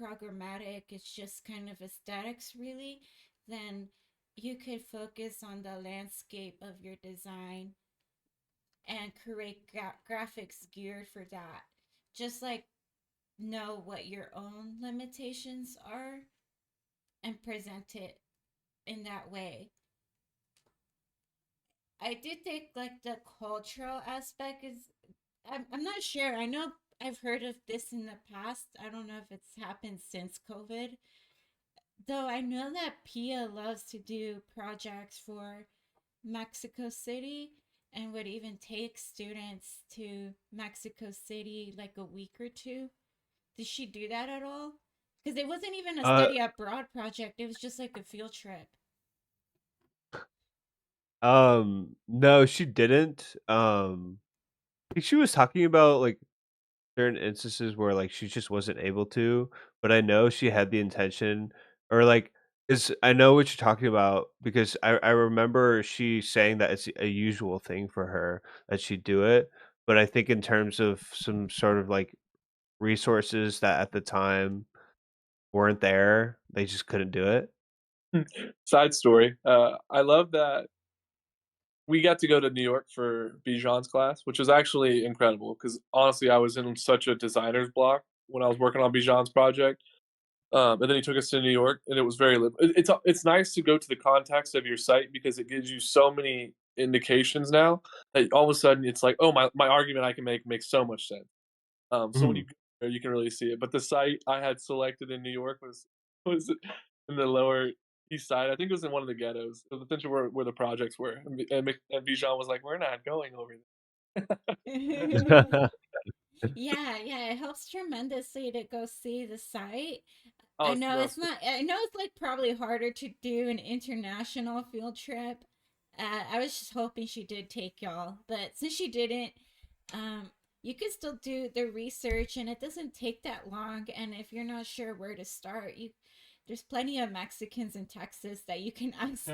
programmatic, it's just kind of aesthetics really, then you could focus on the landscape of your design and create graphics geared for that. Just like know what your own limitations are and present it in that way. I did think like the cultural aspect is, I'm not sure. I know I've heard of this in the past. I don't know if it's happened since COVID. Though I know that Pia loves to do projects for Mexico City and would even take students to Mexico City like a week or two. Did she do that at all? Because it wasn't even a study abroad project, it was just like a field trip. No, she didn't. I think she was talking about like certain instances where like she just wasn't able to, but I know she had the intention, or like is I know what you're talking about because I remember she saying that it's a usual thing for her that she'd do it, but I think in terms of some sort of like resources that at the time weren't there, they just couldn't do it. Side story. I love that we got to go to New York for Bijan's class, which was actually incredible because honestly, I was in such a designer's block when I was working on Bijan's project. And then he took us to New York, and it was very. It's nice to go to the context of your site because it gives you so many indications now that all of a sudden it's like, oh, my argument I can make makes so much sense. So when you Mhm. go there, you can really see it. But the site I had selected in New York was in the lower east side. I think it was in one of the ghettos. It was essentially where the projects were. And Bijan was like, "We're not going over there." Yeah, it helps tremendously to go see the site. Oh, I it's know nuts. I know it's like probably harder to do an international field trip. I was just hoping she did take y'all, but since she didn't, um, you can still do the research, and it doesn't take that long. And if you're not sure where to start, there's plenty of Mexicans in Texas that you can ask,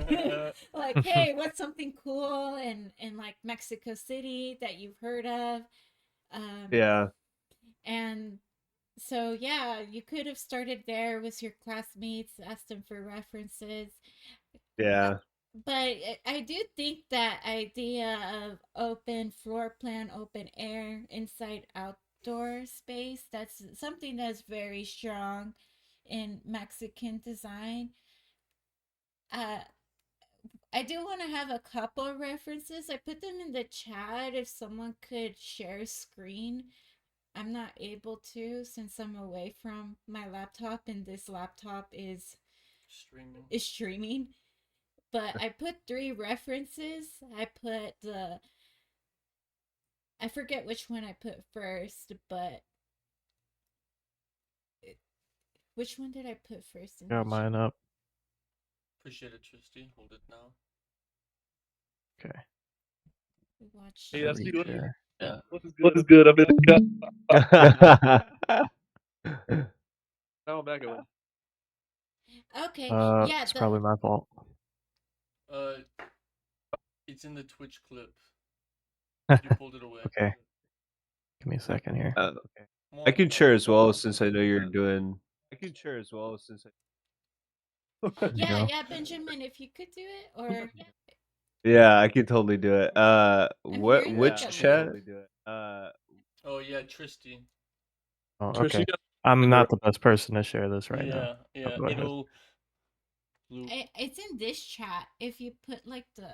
like, hey, what's something cool in like Mexico City that you've heard of? Yeah. And so yeah, you could have started there with your classmates, asked them for references. Uh, Yeah. but I do think that idea of open floor plan, open air, inside outdoor space, that's something that's very strong in Mexican design. Uh, I do want to have a couple references. I put them in the chat if someone could share screen. I'm not able to since I'm away from my laptop and this laptop is streaming. But I put 3 references. I forget which one I put first, but which one did I put first in Got the chat? mine up. Appreciate it, Tristy. Hold it now. Okay. We watched. Hey, that's good. Reshare. Yeah. What is good? I'm in the cut. Now I'm back at one. Okay, yeah, It's probably my fault. It's in the Twitch clip. You pulled it away. Okay. Give me a second here. Okay. I can share as well since I know you're doing. I can share as well since I. There you go. yeah, Benjamin, if you could do it, or Yeah, I can totally do it. I'm hearing Which like a chat? loop. Oh yeah, Tristy. Oh, Trish, okay. you got I'm not the best person to share this right yeah, now. yeah. Go ahead. It'll loop. It's in this chat. If you put like the,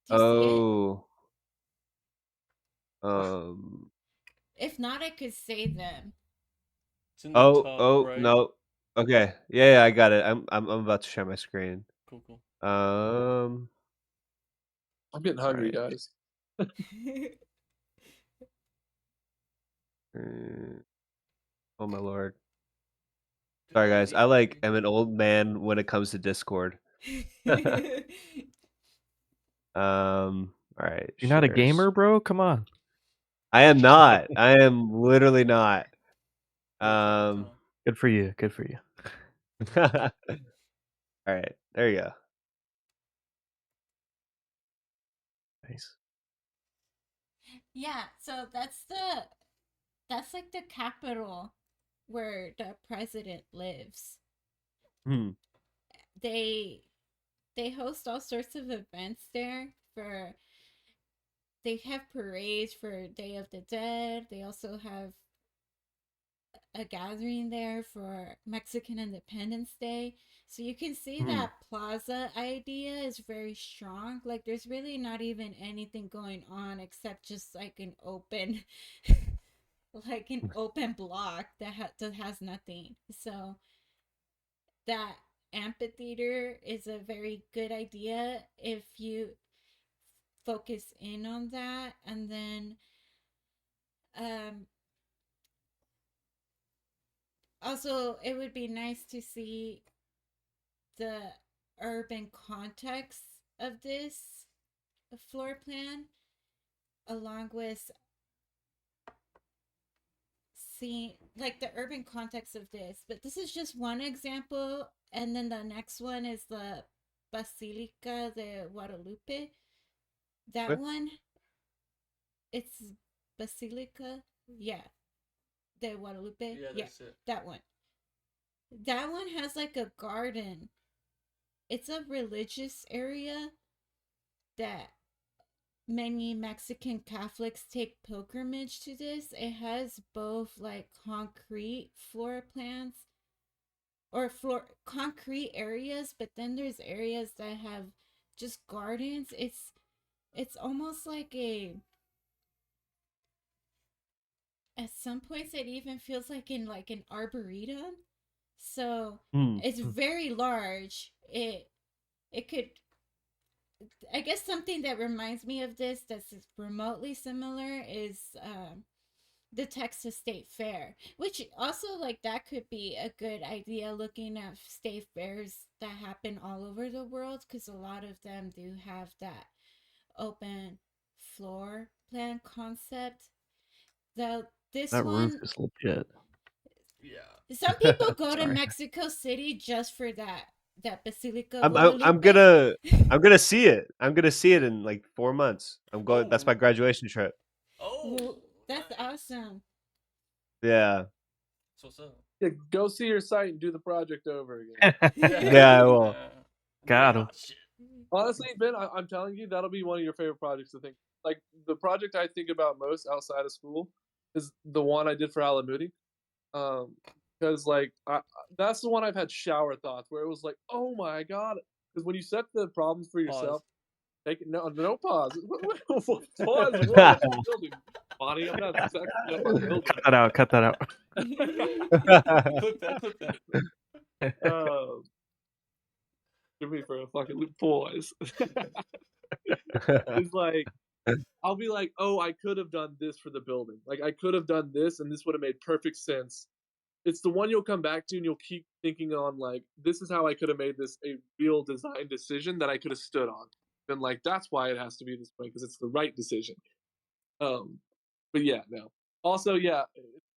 do you see it? Oh. Um. If not, I could say them. It's in the top right. No. Okay. Yeah, I got it. I'm about to share my screen. Cool. I'm getting hungry, Alright. guys. Oh my lord. Sorry guys. I am an old man when it comes to Discord. All right. You're not a shares. gamer, bro? Come on. I am not. I am literally not. Good for you. Good for you. All right. There you go. Nice. Yeah, so that's like the capital where the president lives. They host all sorts of events there. They have parades for Day of the Dead. They also have a gathering there for Mexican Independence Day. So you can see that plaza idea is very strong. Like there's really not even anything going on except just like an open like an open block that has nothing. So that amphitheater is a very good idea if you focus in on that. And then also it would be nice to see the urban context of this floor plan along with seeing like the urban context of this. But this is just one example, and then the next one is the Basilica de Guadalupe. That one, it's Basilica, yeah, de Guadalupe. Yeah, that's it. That one. That one has like a garden. It's a religious area that many Mexican Catholics take pilgrimage to this. It has both like concrete floor plans or concrete areas, but then there's areas that have just gardens. It's almost like at some points it even feels like in like an arboretum. So Hmm. it's very large. It could, I guess something that reminds me of this that's remotely similar is the Texas State Fair, which also like that could be a good idea looking at state fairs that happen all over the world, because a lot of them do have that open floor plan concept. The this That roof one, is legit. Yeah. some people go to Sorry. Mexico City just for that Basilica I'm Guadalupe. I'm gonna see it. I'm gonna see it in like 4 months. I'm going. That's Oh. my graduation trip. Oh. Well, that's nice. awesome. Yeah. So what's up? Yeah, go see your site and do the project over again. Yeah, I will. Got him. Shit. Honestly, Ben, I'm telling you, that'll be one of your favorite projects to think. Like the project I think about most outside of school is the one I did for Alamudi. Because like that's the one I've had shower thoughts where it was like, oh my god. Because when you set the problems for yourself, take it, no pause. Pause. What is the building, Bonnie? I'm not sexing up my building. Cut that out. Cut that out. Clip that. Clip that. Give me for a fucking loop, boys. It's like I'll be like, oh, I could have done this for the building. Like I could have done this, and this would have made perfect sense. It's the one you'll come back to, and you'll keep thinking on like, this is how I could have made this a real design decision that I could have stood on. And like that's why it has to be this way because it's the right decision. But yeah, no. Also, yeah,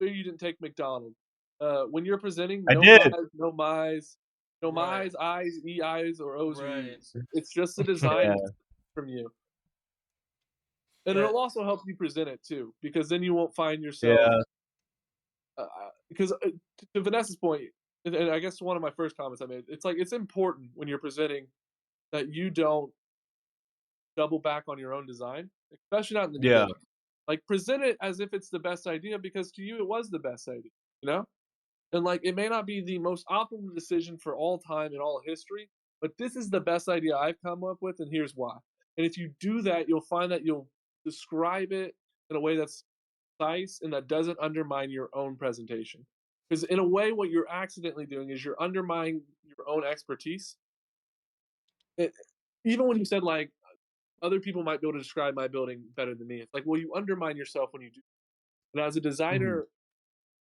you didn't take McDonald's. When you're presenting, I no did. my's, no my's, no Right. my's, I's, EI's, or O's or Right. U's. It's just the design Yeah. from you. And Yeah. it'll also help you present it too, because then you won't find yourself. Yeah. Because to Vanessa's point, and I guess one of my first comments I made, it's like it's important when you're presenting that you don't double back on your own design, especially not in the Yeah. beginning. Like present it as if it's the best idea because to you it was the best idea, you know? And like it may not be the most optimal decision for all time in all history, but this is the best idea I've come up with, and here's why. And if you do that, you'll find that you'll describe it in a way that's concise and that doesn't undermine your own presentation. Because in a way, what you're accidentally doing is you're undermining your own expertise. Even when you said like other people might be able to describe my building better than me, it's like, well, you undermine yourself when you do. And as a designer,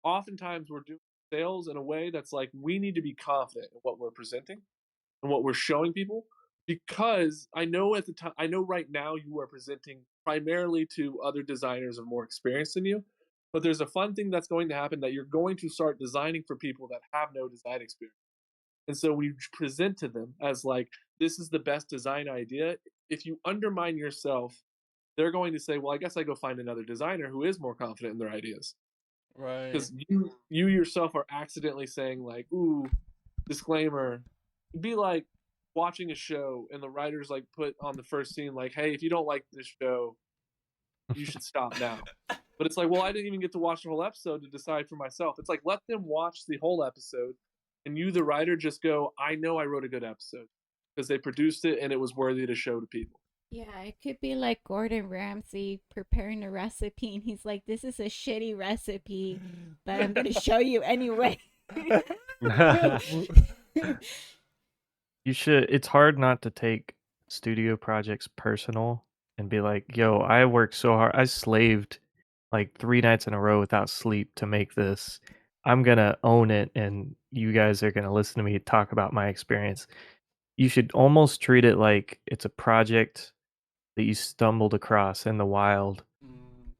oftentimes we're doing sales in a way that's like we need to be confident in what we're presenting and what we're showing people because I know at the time I know right now you are presenting primarily to other designers of more experience than you, but there's a fun thing that's going to happen that you're going to start designing for people that have no design experience. And so when you present to them as like this is the best design idea, if you undermine yourself, they're going to say, well, I guess I go find another designer who is more confident in their ideas. Right. Because you yourself are accidentally saying like, ooh, disclaimer. It'd be like watching a show and the writers like put on the first scene like, hey, if you don't like this show, you should stop now. But it's like, well, I didn't even get to watch the whole episode to decide for myself. It's like let them watch the whole episode and you, the writer, just go, I know I wrote a good episode because they produced it and it was worthy to show to people. Yeah, it could be like Gordon Ramsay preparing a recipe, and he's like, "This is a shitty recipe, but I'm gonna show you anyway." You should. It's hard not to take studio projects personal and be like, yo, I worked so hard. I slaved like 3 nights in a row without sleep to make this. I'm going to own it, and you guys are going to listen to me talk about my experience. You should almost treat it like it's a project that you stumbled across in the wild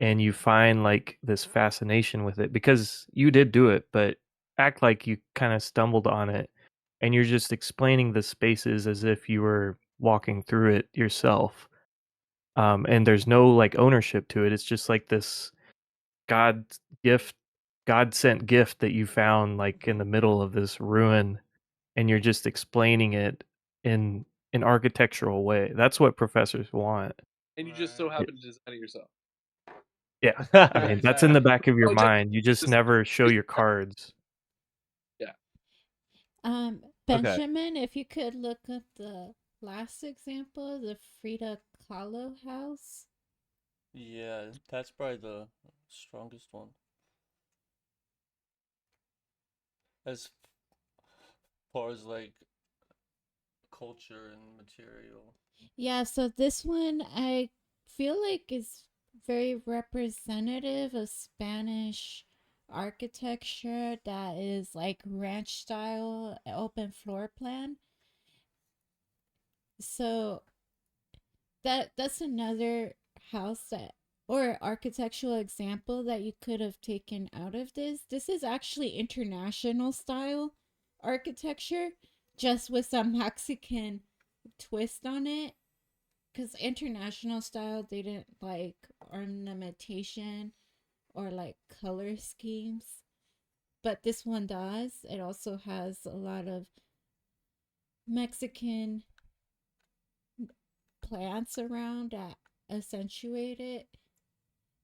and you find like this fascination with it because you did do it, but act like you kind of stumbled on it and you're just explaining the spaces as if you were walking through it yourself. And there's no like ownership to it. It's just like this God gift, God sent gift that you found like in the middle of this ruin, and you're just explaining it in an architectural way. That's what professors want. And you just so happen to design it yourself. Yeah, Yeah, I mean that's in the exactly. back of your Like, just- mind. You just never show your cards. Benjamin, if you could look up the last example, the Frida Kahlo house. Yeah, that's probably the strongest one. As far as like culture and material. Yeah, so this one I feel like is very representative of Spanish architecture that is like ranch style open floor plan. So that's another house that or architectural example that you could have taken out of this. This is actually international style architecture, just with some Mexican twist on it. Because international style, they didn't like ornamentation or like color schemes. But this one does. It also has a lot of Mexican plants around that accentuate it.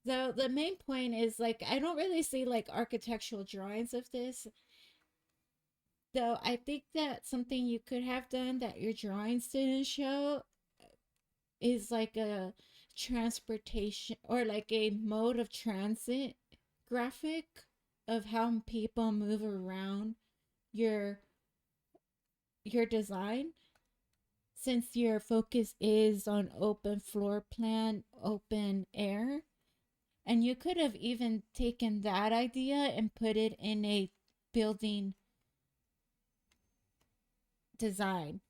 So the main point is like I don't really see like architectural drawings of this. Though I think that something you could have done that your drawings didn't show is like a transportation or like a mode of transit graphic of how people move around your your design, since your focus is on open floor plan, open air. And you could have even taken that idea and put it in a building design,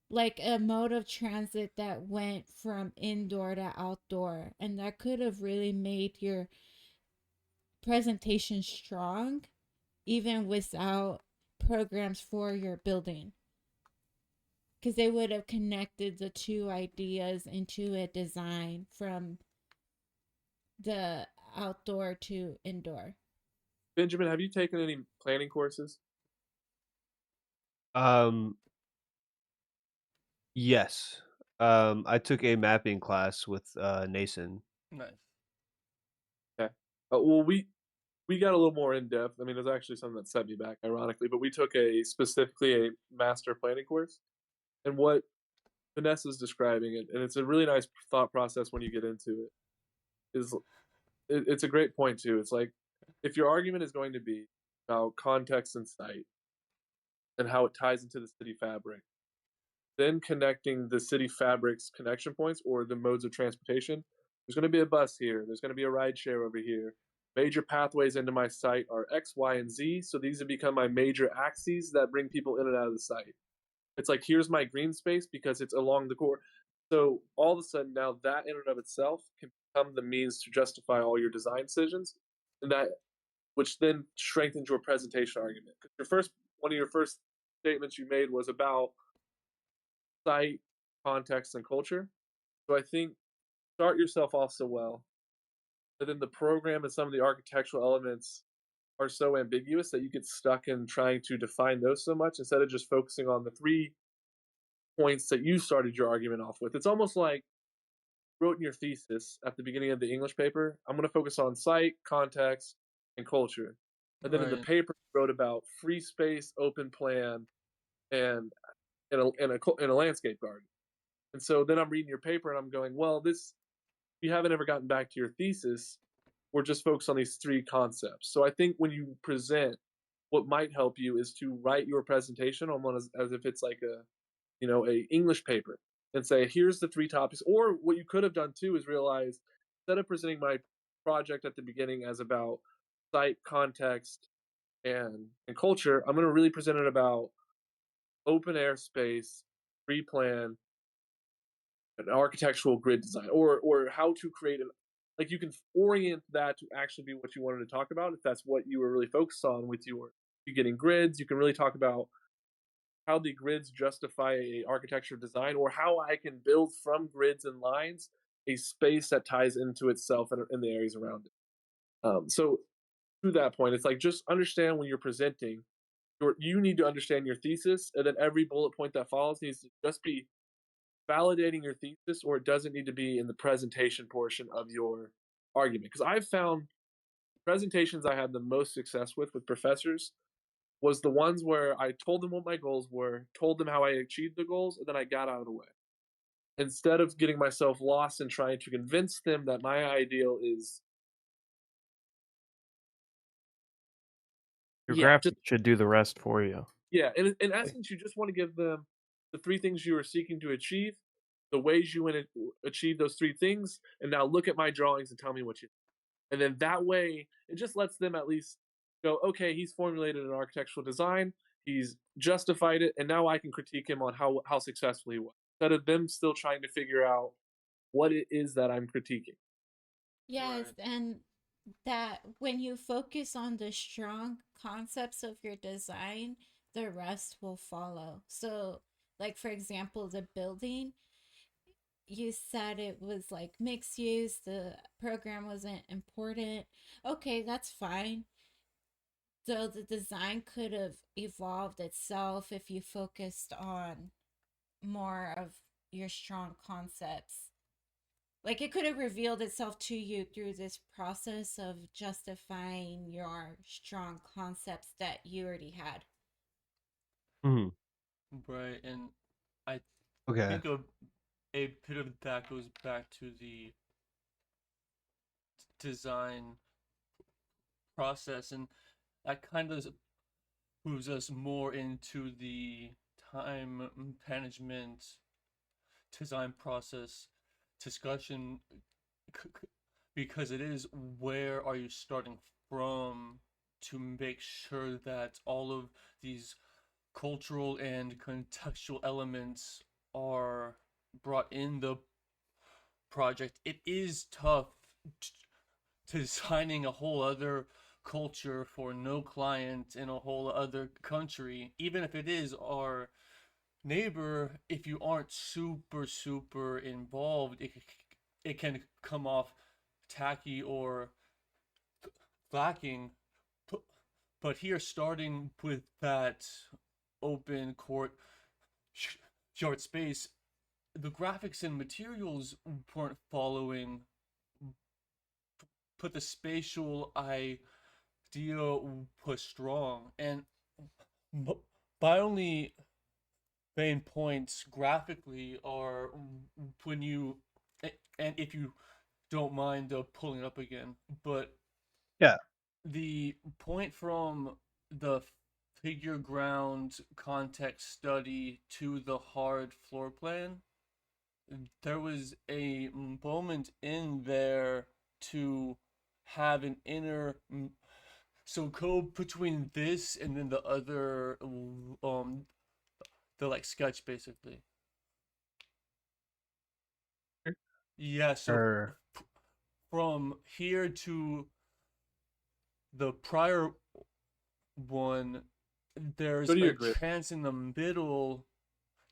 like a mode of transit that went from indoor to outdoor. And that could have really made your presentation strong, even without programs for your building. Because they would have connected the two ideas into a design from the outdoor to indoor. Benjamin, have you taken any planning courses? Yes. I took a mapping class with Nason. Nice. Okay. Well, we got a little more in depth. I mean, there's actually something that set me back, ironically, but we took specifically a master planning course, and what Vanessa's describing it, and it's a really nice thought process when you get into it. It's a great point too. It's like if your argument is going to be about context and site and how it ties into the city fabric, then connecting the city fabric's connection points or the modes of transportation. There's going to be a bus here. There's going to be a ride share over here. Major pathways into my site are X, Y, and Z. So these have become my major axes that bring people in and out of the site. It's like, here's my green space because it's along the core. So all of a sudden now that in and of itself can become the means to justify all your design decisions, and that which then strengthens your presentation argument. One of your first statements you made was about site, context, and culture. So I think start yourself off so well, but then the program and some of the architectural elements are so ambiguous that you get stuck in trying to define those so much instead of just focusing on the 3 points that you started your argument off with. It's almost like you wrote in your thesis at the beginning of the English paper, I'm going to focus on site, context, and culture. And then in the paper, you wrote about free space, open plan, and in a landscape garden. And so then I'm reading your paper and I'm going, well, you haven't ever gotten back to your thesis. We're just focused on these 3 concepts. So I think when you present, what might help you is to write your presentation almost as if it's like a English paper and say, here's the 3 topics. Or what you could have done too is realize, instead of presenting my project at the beginning as about site, context, and culture, I'm going to really present it about open air space, free plan, an architectural grid design, or how to create like you can orient that to actually be what you wanted to talk about. If that's what you were really focused on with you getting grids, you can really talk about how the grids justify a architecture design, or how I can build from grids and lines a space that ties into itself and the areas around it. So to that point, it's like, just understand when you're presenting, you need to understand your thesis, and then every bullet point that follows needs to just be validating your thesis, or it doesn't need to be in the presentation portion of your argument. Because I've found presentations I had the most success with professors was the ones where I told them what my goals were, told them how I achieved the goals, and then I got out of the way. Instead of getting myself lost in trying to convince them that my ideal is... Your graphic should do the rest for you. Yeah, and in essence, you just want to give them the 3 things you are seeking to achieve, the ways you want to achieve those 3 things, and now look at my drawings and tell me what you. And then that way, it just lets them at least go, okay, he's formulated an architectural design, he's justified it, and now I can critique him on how successful he was, instead of them still trying to figure out what it is that I'm critiquing. Yes, Right. and that when you focus on the strong concepts of your design, the rest will follow. So, like for example, the building, you said it was like mixed use, the program wasn't important. Okay, that's fine. So the design could have evolved itself if you focused on more of your strong concepts. Like it could have revealed itself to you through this process of justifying your strong concepts that you already had. Mhm. Right, and I Okay. think a bit of that goes back to the design process, and that kind of moves us more into the time management design process discussion, because it is where are you starting from to make sure that all of these cultural and contextual elements are brought in the project. It is tough designing a whole other culture for no client in a whole other country, even if it is our neighbor. If you aren't super involved, it can come off tacky or lacking. But here, starting with that open court short space, the graphics and materials weren't following, but the spatial idea was strong. And my only main points graphically are when you, and if you don't mind pulling it up again, but Yeah. the point from the figure ground context study to the hard floor plan, there was a moment in there to have an inner, so go between this and then the other, the like sketch basically. Yeah, so Or from here to the prior one, Go there's to a your grid. chance in the middle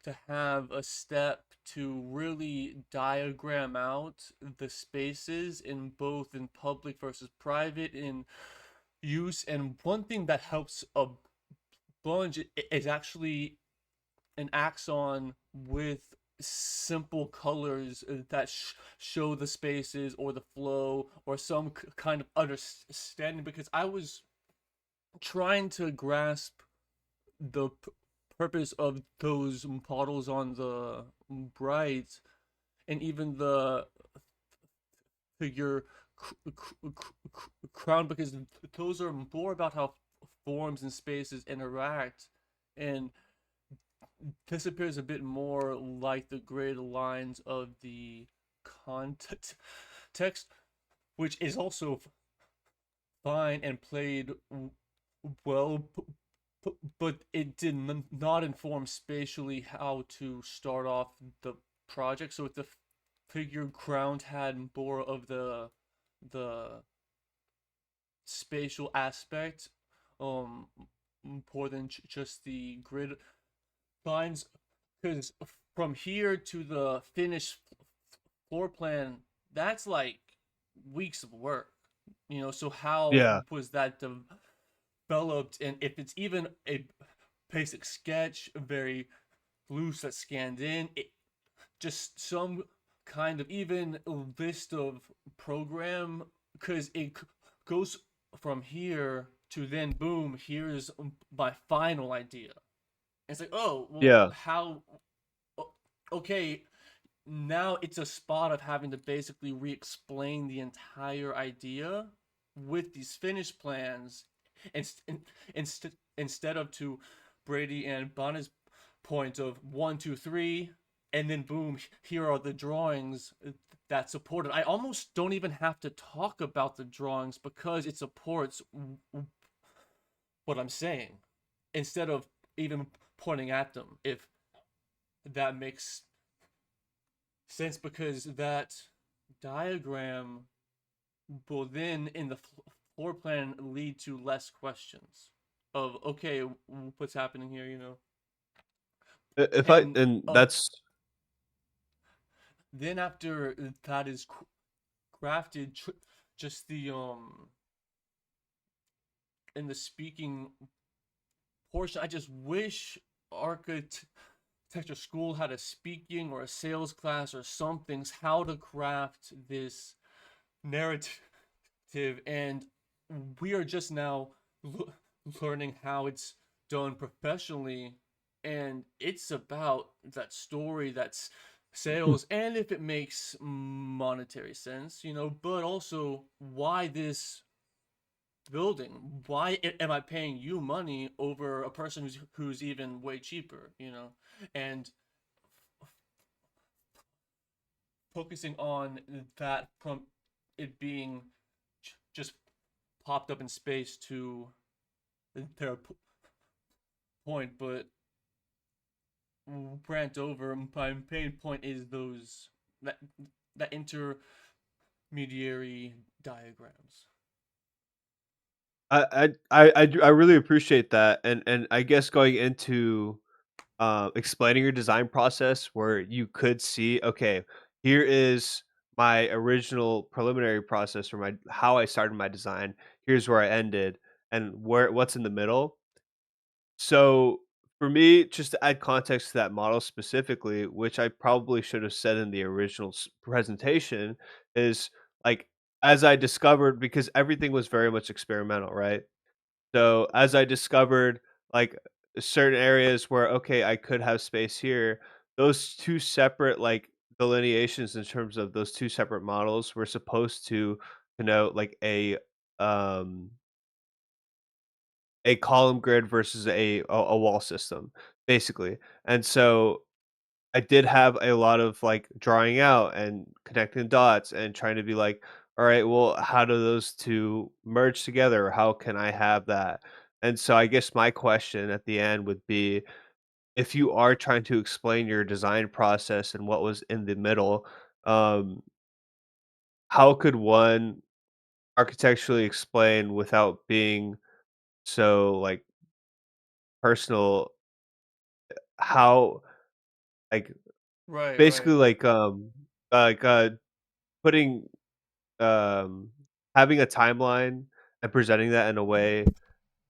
to have a step to really diagram out the spaces in both in public versus private in use. And one thing that helps a bunch is actually an axon with simple colors that show the spaces or the flow or some kind of understanding, because I was trying to grasp the purpose of those models on the bright, and even the figure crown, because those are more about how forms and spaces interact, and this appears a bit more like the grid lines of the context, which is also fine and played well, but it did not inform spatially how to start off the project. So the figure ground had more of the spatial aspect, um, more than just the grid lines, because from here to the finished floor plan, that's like weeks of work. So how yeah. was that developed? And if it's even a basic sketch, very loose, that scanned in, it just some kind of even list of program, because it goes from here to then boom, here's my final idea. It's like, oh well, Yeah. how, okay, now it's a spot of having to basically re-explain the entire idea with these finished plans, instead of to Brady and Bonna's point of 1, 2, 3, and then boom, here are the drawings that support it. I almost don't even have to talk about the drawings because it supports what I'm saying instead of even pointing at them, if that makes sense, because that diagram will then in the floor plan lead to less questions of, okay, what's happening here, If I and and that's then after that is crafted, just the in the speaking portion, I just wish architecture school had a speaking or a sales class or something, how to craft this narrative, and we are just now learning how it's done professionally, and it's about that story, that's sales, and if it makes monetary sense, but also why this building, why am I paying you money over a person who's even way cheaper, and focusing on that from it being just popped up in space to their point, but rant over. My main point is those that intermediary diagrams. I really appreciate that, and I guess going into explaining your design process where you could see, okay, here is my original preliminary process for my how I started my design. Here's where I ended, and what's in the middle. So for me, just to add context to that model specifically, which I probably should have said in the original presentation, is like as I discovered, because everything was very much experimental, right? So as I discovered like certain areas where okay, I could have space here, those two separate like delineations in terms of those two separate models were supposed to connote like um a column grid versus a wall system, basically. And so I did have a lot of like drawing out and connecting dots and trying to be like, all right, well, how do those two merge together? How can I have that? And so I guess my question at the end would be if you are trying to explain your design process and what was in the middle, um, how could one architecturally explain without being so like personal how like Right, basically right. like putting um having a timeline and presenting that in a way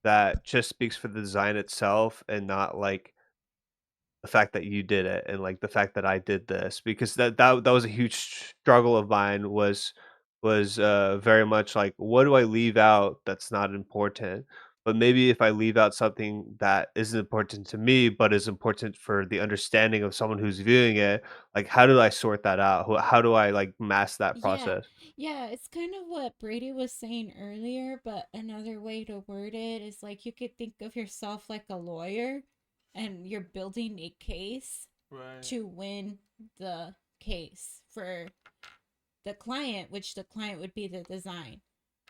that just speaks for the design itself and not like the fact that you did it and like the fact that I did this because that was a huge struggle of mine was very much like what do I leave out that's not important, but maybe if I leave out something that isn't important to me but is important for the understanding of someone who's viewing it, like how do I sort that out, how do I like mask that Yeah, process? yeah, it's kind of what Brady was saying earlier, but another way to word it is like you could think of yourself like a lawyer and you're building a case Right. to win the case for the client, which the client would be the design.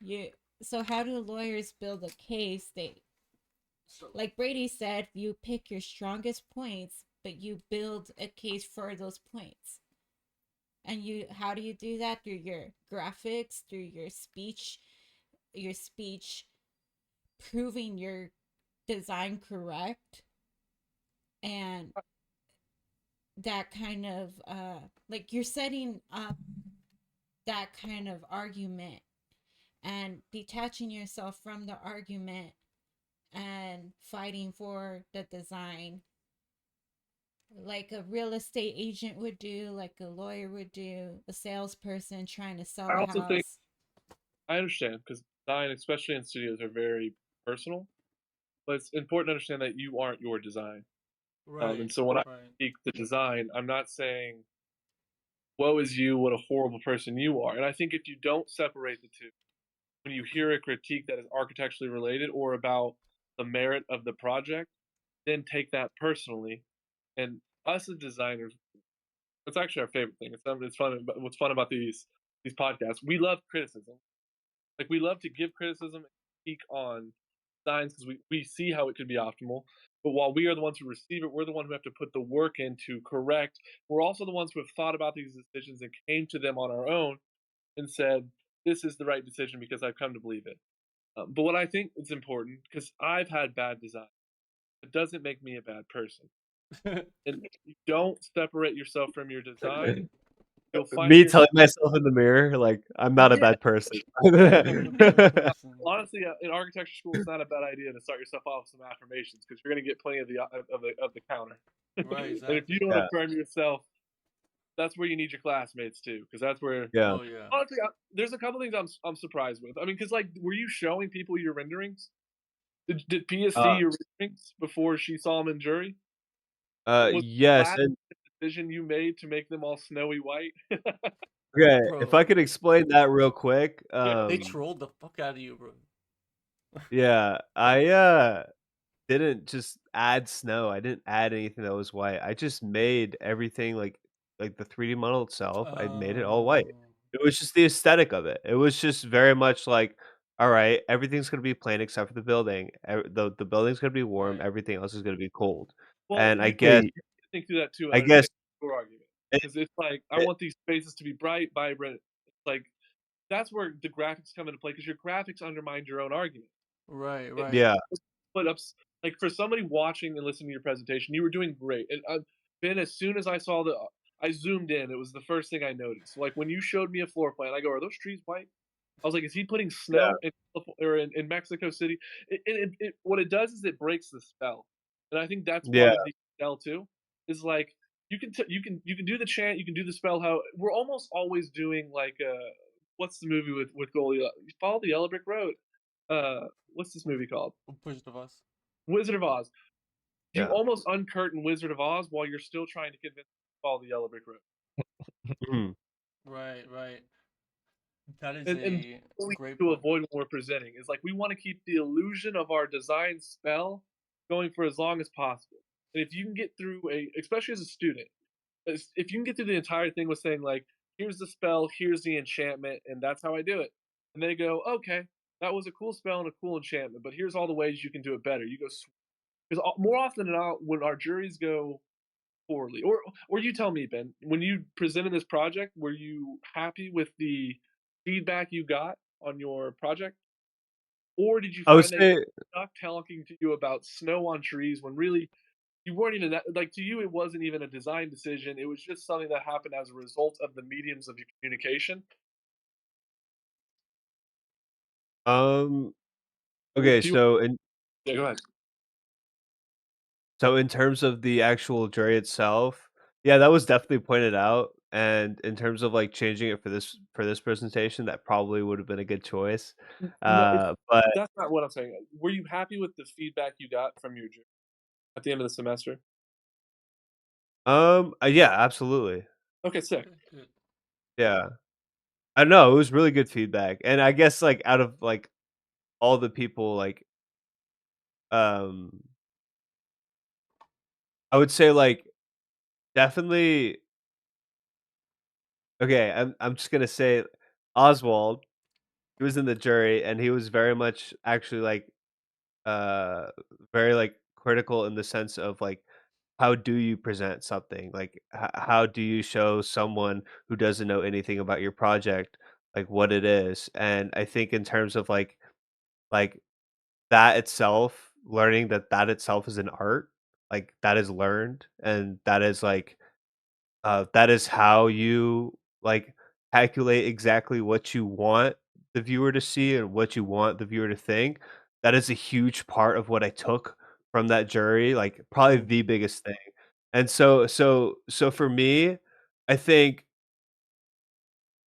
You so how do lawyers build a case? They, like Brady said, you pick your strongest points, but you build a case for those points. And you how do you do that? Through your graphics, through your speech proving your design correct, and that kind of like you're setting up that kind of argument and detaching yourself from the argument and fighting for the design like a real estate agent would do, like a lawyer would do, a salesperson trying to sell I a also think house. I understand because design, especially in studios, are very personal. But it's important to understand that you aren't your design. And Right, so when I right. speak the design, I'm not saying woe is you, what a horrible person you are. And I think if you don't separate the two, when you hear a critique that is architecturally related or about the merit of the project, then take that personally. And us as designers, it's actually our favorite thing. It's fun. What's fun about these podcasts? We love criticism. Like we love to give criticism and speak on designs because we see how it could be optimal. But while we are the ones who receive it, we're the one who have to put the work in to correct. We're also the ones who have thought about these decisions and came to them on our own and said, "This is the right decision because I've come to believe it." But what I think is important, because I've had bad design, it doesn't make me a bad person. And if you don't separate yourself from your design, you'll find Me yourself. telling myself in the mirror, like, I'm not a Yeah, bad person. honestly, in architecture school, it's not a bad idea to start yourself off with some affirmations because you're going to get plenty of the counter. Right, And if you exactly. don't Yeah, affirm yourself, that's where you need your classmates too, because that's where. yeah. Oh yeah. Honestly, there's a couple things I'm surprised with. I mean, because like, were you showing people your renderings? Did Pia see Uh, your renderings before she saw them in jury? Was yes, that and the decision you made to make them all snowy white? okay, if I Bro, could explain that real quick, Yeah. they trolled the fuck out of you, bro. yeah, I didn't just add snow. I didn't add anything that was white. I just made everything like the 3D model itself. I made it all white. Oh. It was just the aesthetic of it. It was just very much like, all right, everything's gonna be plain except for the building. The building's gonna be warm. Right. Everything else is gonna be cold. Well, And you need to think through that too and I guess understand your argument. it, Because it's like, I it want these spaces to be bright, vibrant. It's like, that's where the graphics come into play because your graphics undermine your own argument. Right, It right. yeah, put up, like for somebody watching and listening to your presentation, you were doing great. And Ben, as soon as I saw I zoomed in. It was the first thing I noticed. Like when you showed me a floor plan, I go, "Are those trees white?" I was like, "Is he putting yeah, snow in Mexico City?" What it does is it breaks the spell, and I think that's yeah. part of the spell too. Is like you can do the chant, you can do the spell. How we're almost always doing like what's the movie with Goldie? Follow the Yellow Brick Road. What's this movie called? Push of us. Wizard of Oz. You Yeah. almost uncurtain Wizard of Oz while you're still trying to convince them to follow the Yellow Brick Road. Mhm. Right, right. That is And a what we great need to point. avoid when we're presenting is like we want to keep the illusion of our design spell going for as long as possible. And if you can get through especially as a student, if you can get through the entire thing with saying like, here's the spell, here's the enchantment, and that's how I do it. And they go, okay, that was a cool spell and a cool enchantment, but here's all the ways you can do it better. You go, because more often than not, when our juries go poorly, or you tell me, Ben, when you presented this project, were you happy with the feedback you got on your project, or did you I would find that say stuck talking to you about snow on trees when really you weren't even that, like to you it wasn't even a design decision, it was just something that happened as a result of the mediums of your communication? um Or okay, do you? Yeah, go ahead. so in terms of the actual jury itself, yeah, that was definitely pointed out. And in terms of like changing it for this presentation, that probably would have been a good choice. No, But that's not what I'm saying. Were you happy with the feedback you got from your jury at the end of the semester? yeah, absolutely. Okay, sick. Okay, good. Yeah. I don't know, it was really good feedback. And I guess like out of like all the people like um I would say like definitely okay, I'm just gonna say Oswald, he was in the jury and he was very much actually like uh very like critical in the sense of like how do you present something, like how do you show someone who doesn't know anything about your project like what it is. And I think in terms of like that itself, learning that that itself is an art, like that is learned, and that is like that is how you like calculate exactly what you want the viewer to see and what you want the viewer to think. That is a huge part of what I took from that jury, like probably Mm. the biggest thing. And so for me, I think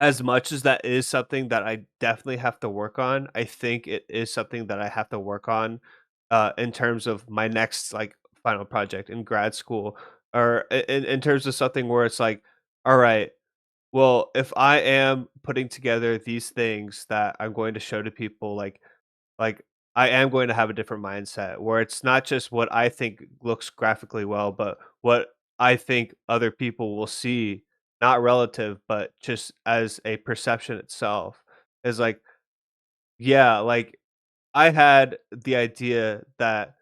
as much as that is something that I definitely have to work on, I think it is something that I have to work on in terms of my next like final project in grad school, or in terms of something where it's like, all right, well, if I am putting together these things that I'm going to show to people, like I am going to have a different mindset where it's not just what I think looks graphically well, but what I think other people will see, not relative, but just as a perception itself. Is like, yeah, like I had the idea that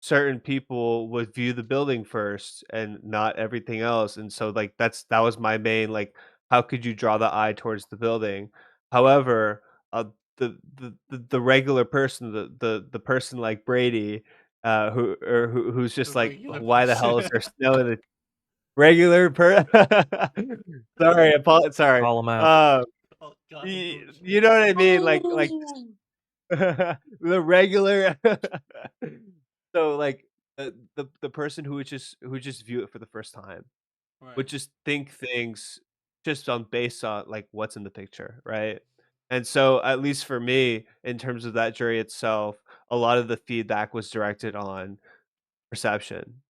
certain people would view the building first and not everything else, and so, like, that was my main, like, how could you draw the eye towards the building? However, the regular person, the person like Brady, who's The just like, regular "Why the hell is person. there snow in the" regular per sorry, sorry, Call them out. um, Oh God, you know what I mean? Like the regular so, like, the person who would just view it for the first time would right. just think things just on based on, like, what's in the picture, right? And so, at least for me, in terms of that jury itself, a lot of the feedback was directed on perception.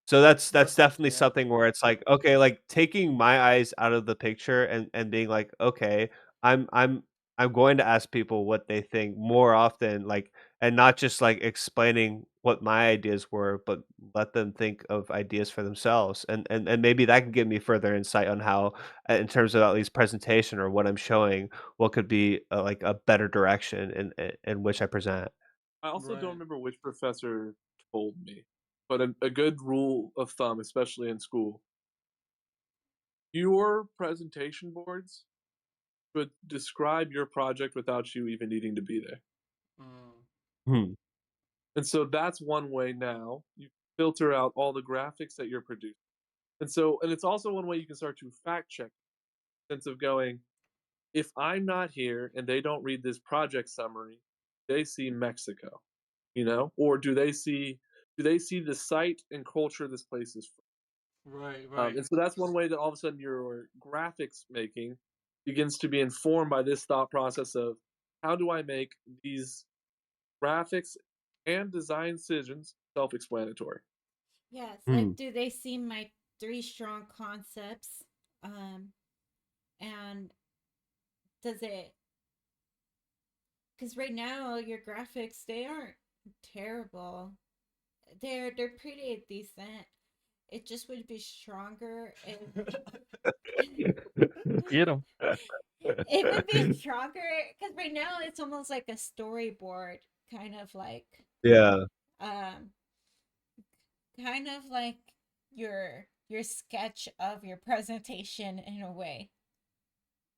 So that's Perception, definitely yeah. something where it's like, okay, like taking my eyes out of the picture and being like, okay, I'm I'm I'm going to ask people what they think more often, like, and not just like explaining what my ideas were, but let them think of ideas for themselves. And maybe that can give me further insight on how, in terms of at least presentation or what I'm showing, what could be like a better direction in which I present. I also don't Right. remember which professor told me, but a good rule of thumb, especially in school, your presentation boards should describe your project without you even needing to be there. Mm. Hmm. And so that's one way now you filter out all the graphics that you're producing. And it's also one way you can start to fact check, sense of going, if I'm not here and they don't read this project summary, they see Mexico, or do they see the site and culture this place is Right, from? right. And so that's one way that all of a sudden your graphics making begins to be informed by this thought process of how do I make these graphics and design decisions self-explanatory. Yes, Hmm. like do they see my three strong concepts? Um, and does it? Because right now your graphics they aren't terrible. They're pretty decent. It just would be stronger if Get them. it would be stronger because right now it's almost like a storyboard, kind of like Yeah. um, kind of like your sketch of your presentation in a way.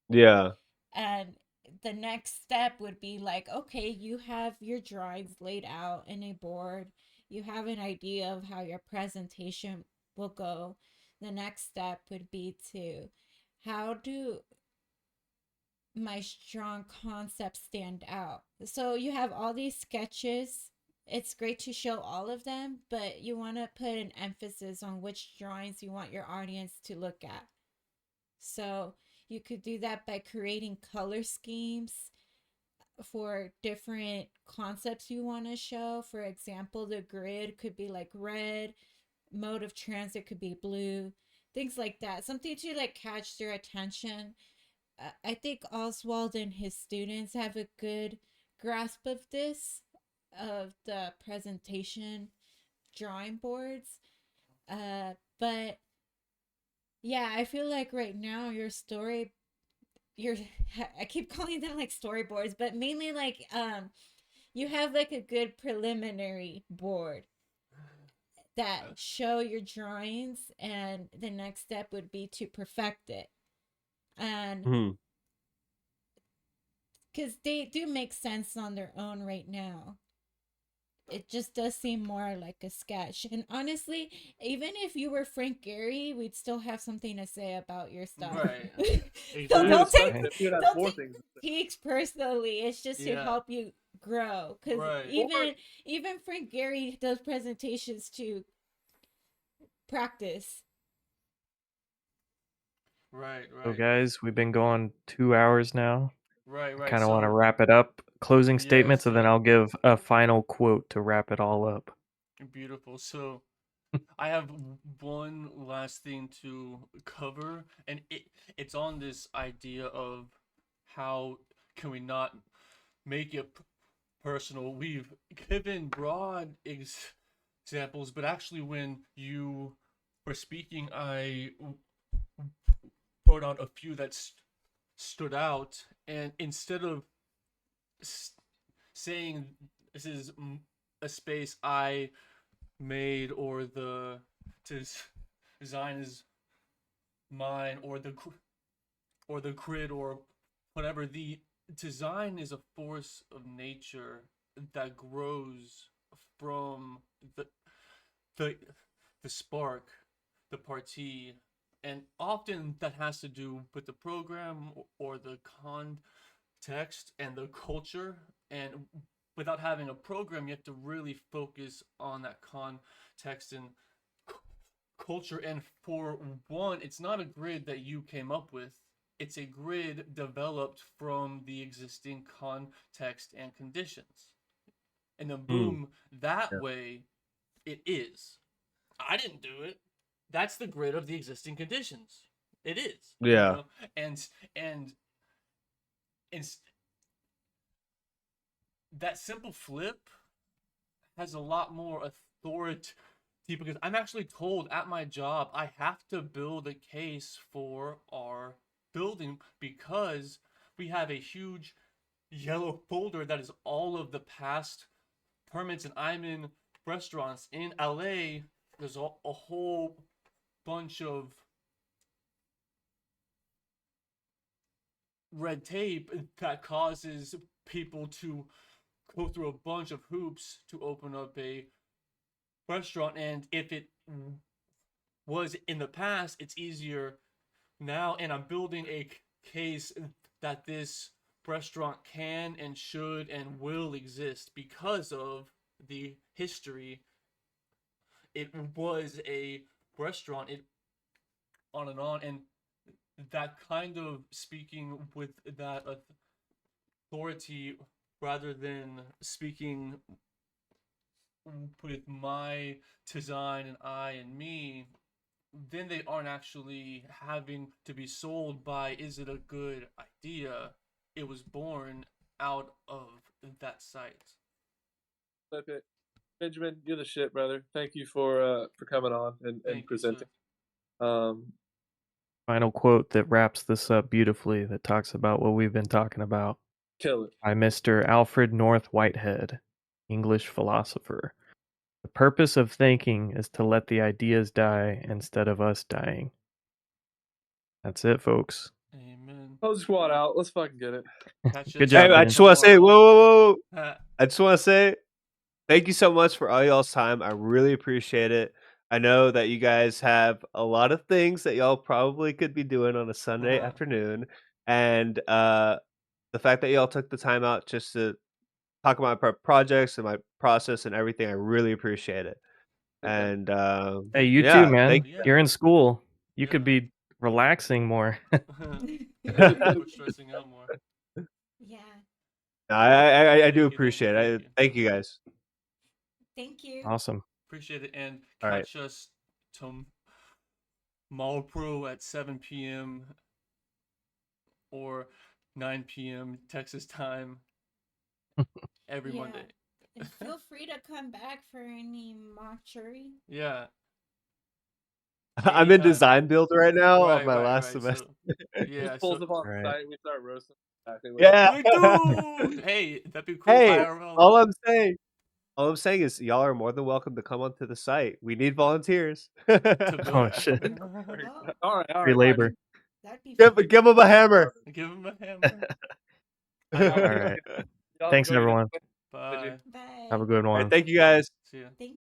Yeah. And the next step would be like, okay, you have your drawings laid out in a board. You have an idea of how your presentation will go. The next step would be to how do my strong concepts stand out? So you have all these sketches. It's great to show all of them, but you want to put an emphasis on which drawings you want your audience to look at. So you could do that by creating color schemes for different concepts you want to show. For example, the grid could be like red, mode of transit could be blue, things like that. Something to like catch their attention. I think Oswald and his students have a good grasp of this, of the presentation drawing boards. But yeah, I feel like right now your I keep calling them like storyboards, but mainly like you have like a good preliminary board that show your drawings, and the next step would be to perfect it. And Mhm. because they do make sense on their own right now, it just does seem more like a sketch. And honestly, even if you were Frank Gehry, we'd still have something to say about your stuff. Right. So Yeah, Exactly. especially if you had don't more take things. critiques personally. It's just to Yeah. help you grow. Because Right. even Frank Gehry does presentations to practice. Right, So, right. guys, we've been going 2 hours now. Right, I right. kind of want to So, wrap it up. Closing statements, yes, and then yeah. I'll give a final quote to wrap it all up. Beautiful. So, I have one last thing to cover, and it's on this idea of how can we not make it personal. We've given broad examples, but actually, when you were speaking, I wrote out a few that stood out, and instead of saying this is a space I made, or the design is mine, or the grid, or whatever, the design is a force of nature that grows from the spark, the party, and often that has to do with the program or the context and the culture. And without having a program, you have to really focus on that context and culture. And for one, it's not a grid that you came up with. It's a grid developed from the existing context and conditions. And then boom, that way it is. I didn't do it. That's the grid of the existing conditions. It is. Yeah. You know? And that simple flip has a lot more authority, because I'm actually told at my job I have to build a case for our building because we have a huge yellow folder that is all of the past permits, and I'm in restaurants in LA. There's a whole bunch of red tape that causes people to go through a bunch of hoops to open up a restaurant. And if it was in the past, it's easier now. And I'm building a case that this restaurant can and should and will exist because of the history. It was a restaurant, it on and on. And that kind of speaking with that authority rather than speaking with my design and I and me, then they aren't actually having to be sold by, is it a good idea? It was born out of that site. Flip it. Benjamin, you're the shit, brother. Thank you for coming on and presenting. Final quote that wraps this up beautifully, that talks about what we've been talking about. Kill it. By Mr. Alfred North Whitehead, English philosopher. The purpose of thinking is to let the ideas die instead of us dying. That's it, folks. Amen. Close the squad out. Let's fucking get it. Good job. Hey, I just want to say, whoa. I just want to say, thank you so much for all y'all's time. I really appreciate it. I know that you guys have a lot of things that y'all probably could be doing on a Sunday afternoon. And the fact that y'all took the time out just to talk about my projects and my process and everything, I really appreciate it. And hey, you too, man. you. You're in school. You could be relaxing more. We're stressing out more. Yeah. I do appreciate it. Thank you guys. Thank you. Awesome. Appreciate it. And All right. catch us tomorrow at 7 p.m. or 9 p.m. Texas time every Monday. And feel free to come back for any mock jury. Yeah. I'm in design build right now on my last semester. So, yeah. Just pulls up on the site and we start roasting. Yeah. Dude, hey, that'd be cool. Hey, IRL. all I'm saying is y'all are more than welcome to come onto the site. We need volunteers. Oh shit. All right. Free labor. Give them a hammer. Give him a hammer. All right. Thanks, everyone. Bye. Bye. Have a good one. All right, thank you guys. See ya. Thank